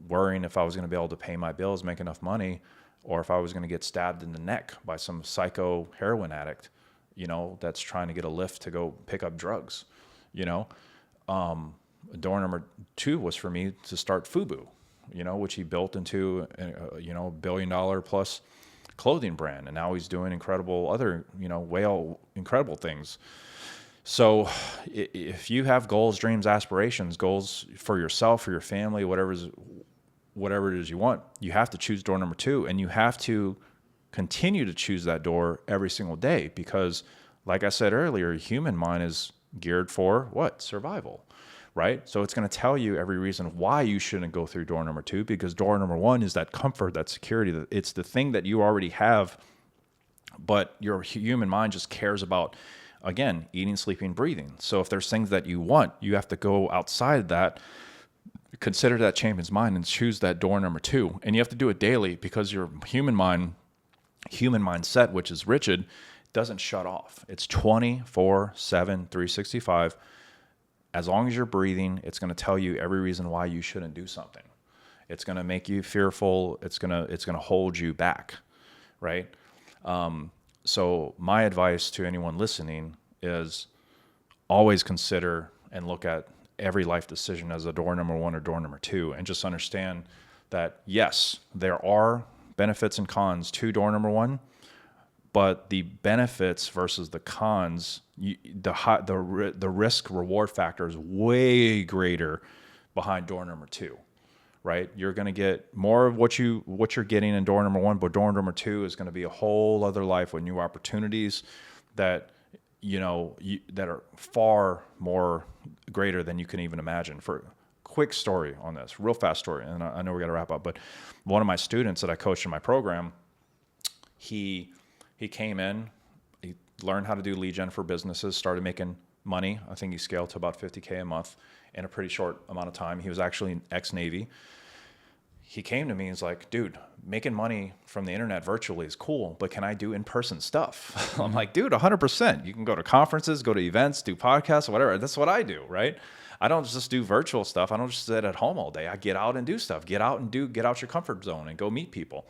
Speaker 1: Worrying if I was going to be able to pay my bills, make enough money, or if I was going to get stabbed in the neck by some psycho heroin addict, that's trying to get a lift to go pick up drugs, Door number two was for me to start FUBU, which he built into, $1 billion plus clothing brand. And now he's doing incredible incredible things. So if you have goals, dreams, aspirations, goals for yourself, for your family, whatever it is you want, you have to choose door number two, and you have to continue to choose that door every single day, because like I said earlier, human mind is geared for what? Survival, right? So it's going to tell you every reason why you shouldn't go through door number two, because door number one is that comfort, that security, it's the thing that you already have, but your human mind just cares about, again, eating, sleeping, breathing. So if there's things that you want, you have to go outside that, consider that champion's mind, and choose that door number two. And you have to do it daily, because your human mindset, which is rigid, doesn't shut off. It's 24/7, 365. As long as you're breathing, it's going to tell you every reason why you shouldn't do something. It's going to make you fearful. It's going to hold you back, right? So my advice to anyone listening is always consider and look at every life decision as a door number one or door number two, and just understand that, yes, there are benefits and cons to door number one, but the benefits versus the cons, the risk reward factor is way greater behind door number two, right? You're going to get more of what you're getting in door number one, but door number two is going to be a whole other life with new opportunities that that are far more greater than you can even imagine. For a quick story on this, real fast story, and I know we got to wrap up, but one of my students that I coached in my program, he came in, he learned how to do lead gen for businesses, started making money. I think he scaled to about $50K a month in a pretty short amount of time. He was actually ex-Navy. He came to me and he's like, dude, making money from the internet virtually is cool, but can I do in-person stuff? I'm like, dude, 100%. You can go to conferences, go to events, do podcasts, whatever. That's what I do, right? I don't just do virtual stuff. I don't just sit at home all day. I get out and do stuff. Get out your comfort zone and go meet people.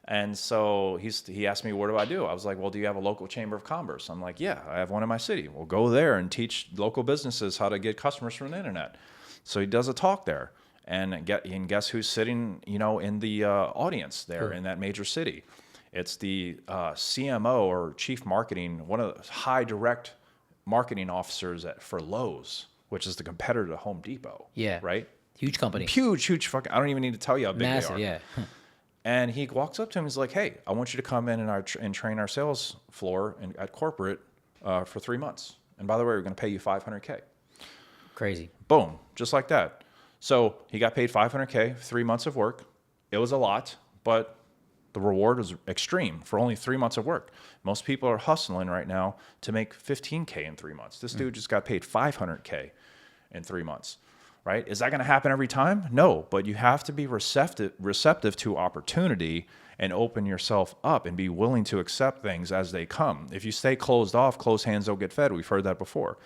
Speaker 1: And so he asked me, what do I do? I was like, well, do you have a local chamber of commerce? I'm like, yeah, I have one in my city. Well, go there and teach local businesses how to get customers from the internet. So he does a talk there. And guess who's sitting, in the audience there in that major city? It's the CMO, or chief marketing, one of the high direct marketing officers for Lowe's, which is the competitor to Home Depot.
Speaker 2: Yeah.
Speaker 1: Right?
Speaker 2: Huge company.
Speaker 1: Huge fucking, I don't even need to tell you how big
Speaker 2: Massive,
Speaker 1: they are.
Speaker 2: Yeah.
Speaker 1: And he walks up to him. He's like, hey, I want you to come in and train our sales floor at corporate for 3 months. And by the way, we're going to pay you $500K.
Speaker 2: Crazy.
Speaker 1: Boom. Just like that. So he got paid $500K, 3 months of work. It was a lot, but the reward was extreme for only 3 months of work. Most people are hustling right now to make 15K in 3 months. This dude just got paid 500K in 3 months, right? Is that going to happen every time? No, but you have to be receptive to opportunity and open yourself up and be willing to accept things as they come. If you stay closed off, closed hands don't get fed. We've heard that before,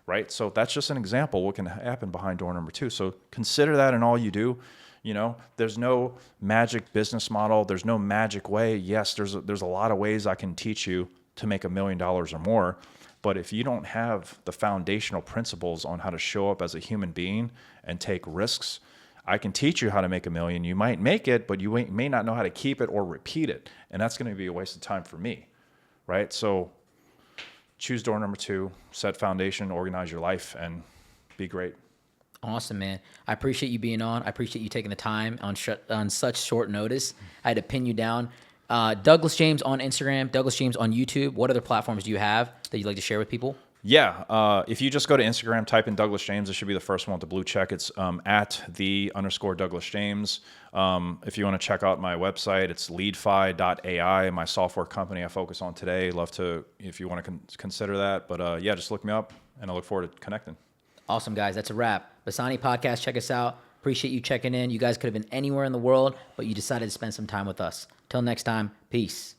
Speaker 1: right? So that's just an example what can happen behind door number 2. So consider that in all you do. You know, there's no magic business model. There's no magic way. Yes, there's a lot of ways I can teach you to make $1 million or more. But if you don't have the foundational principles on how to show up as a human being and take risks, I can teach you how to make $1 million. You might make it, but you may not know how to keep it or repeat it. And that's going to be a waste of time for me, right? So choose door number 2, set foundation, organize your life, and be great.
Speaker 2: Awesome, man. I appreciate you being on. I appreciate you taking the time on such short notice. I had to pin you down. Douglas James on Instagram, Douglas James on YouTube. What other platforms do you have that you'd like to share with people?
Speaker 1: Yeah, if you just go to Instagram, type in Douglas James, it should be the first one with the blue check. It's at @the_Douglas James. If you want to check out my website, it's leadfi.ai, my software company I focus on today. Love to, if you want to consider that. But yeah, just look me up, and I look forward to connecting.
Speaker 2: Awesome, guys. That's a wrap. Basani Podcast, check us out. Appreciate you checking in. You guys could have been anywhere in the world, but you decided to spend some time with us. Till next time, peace.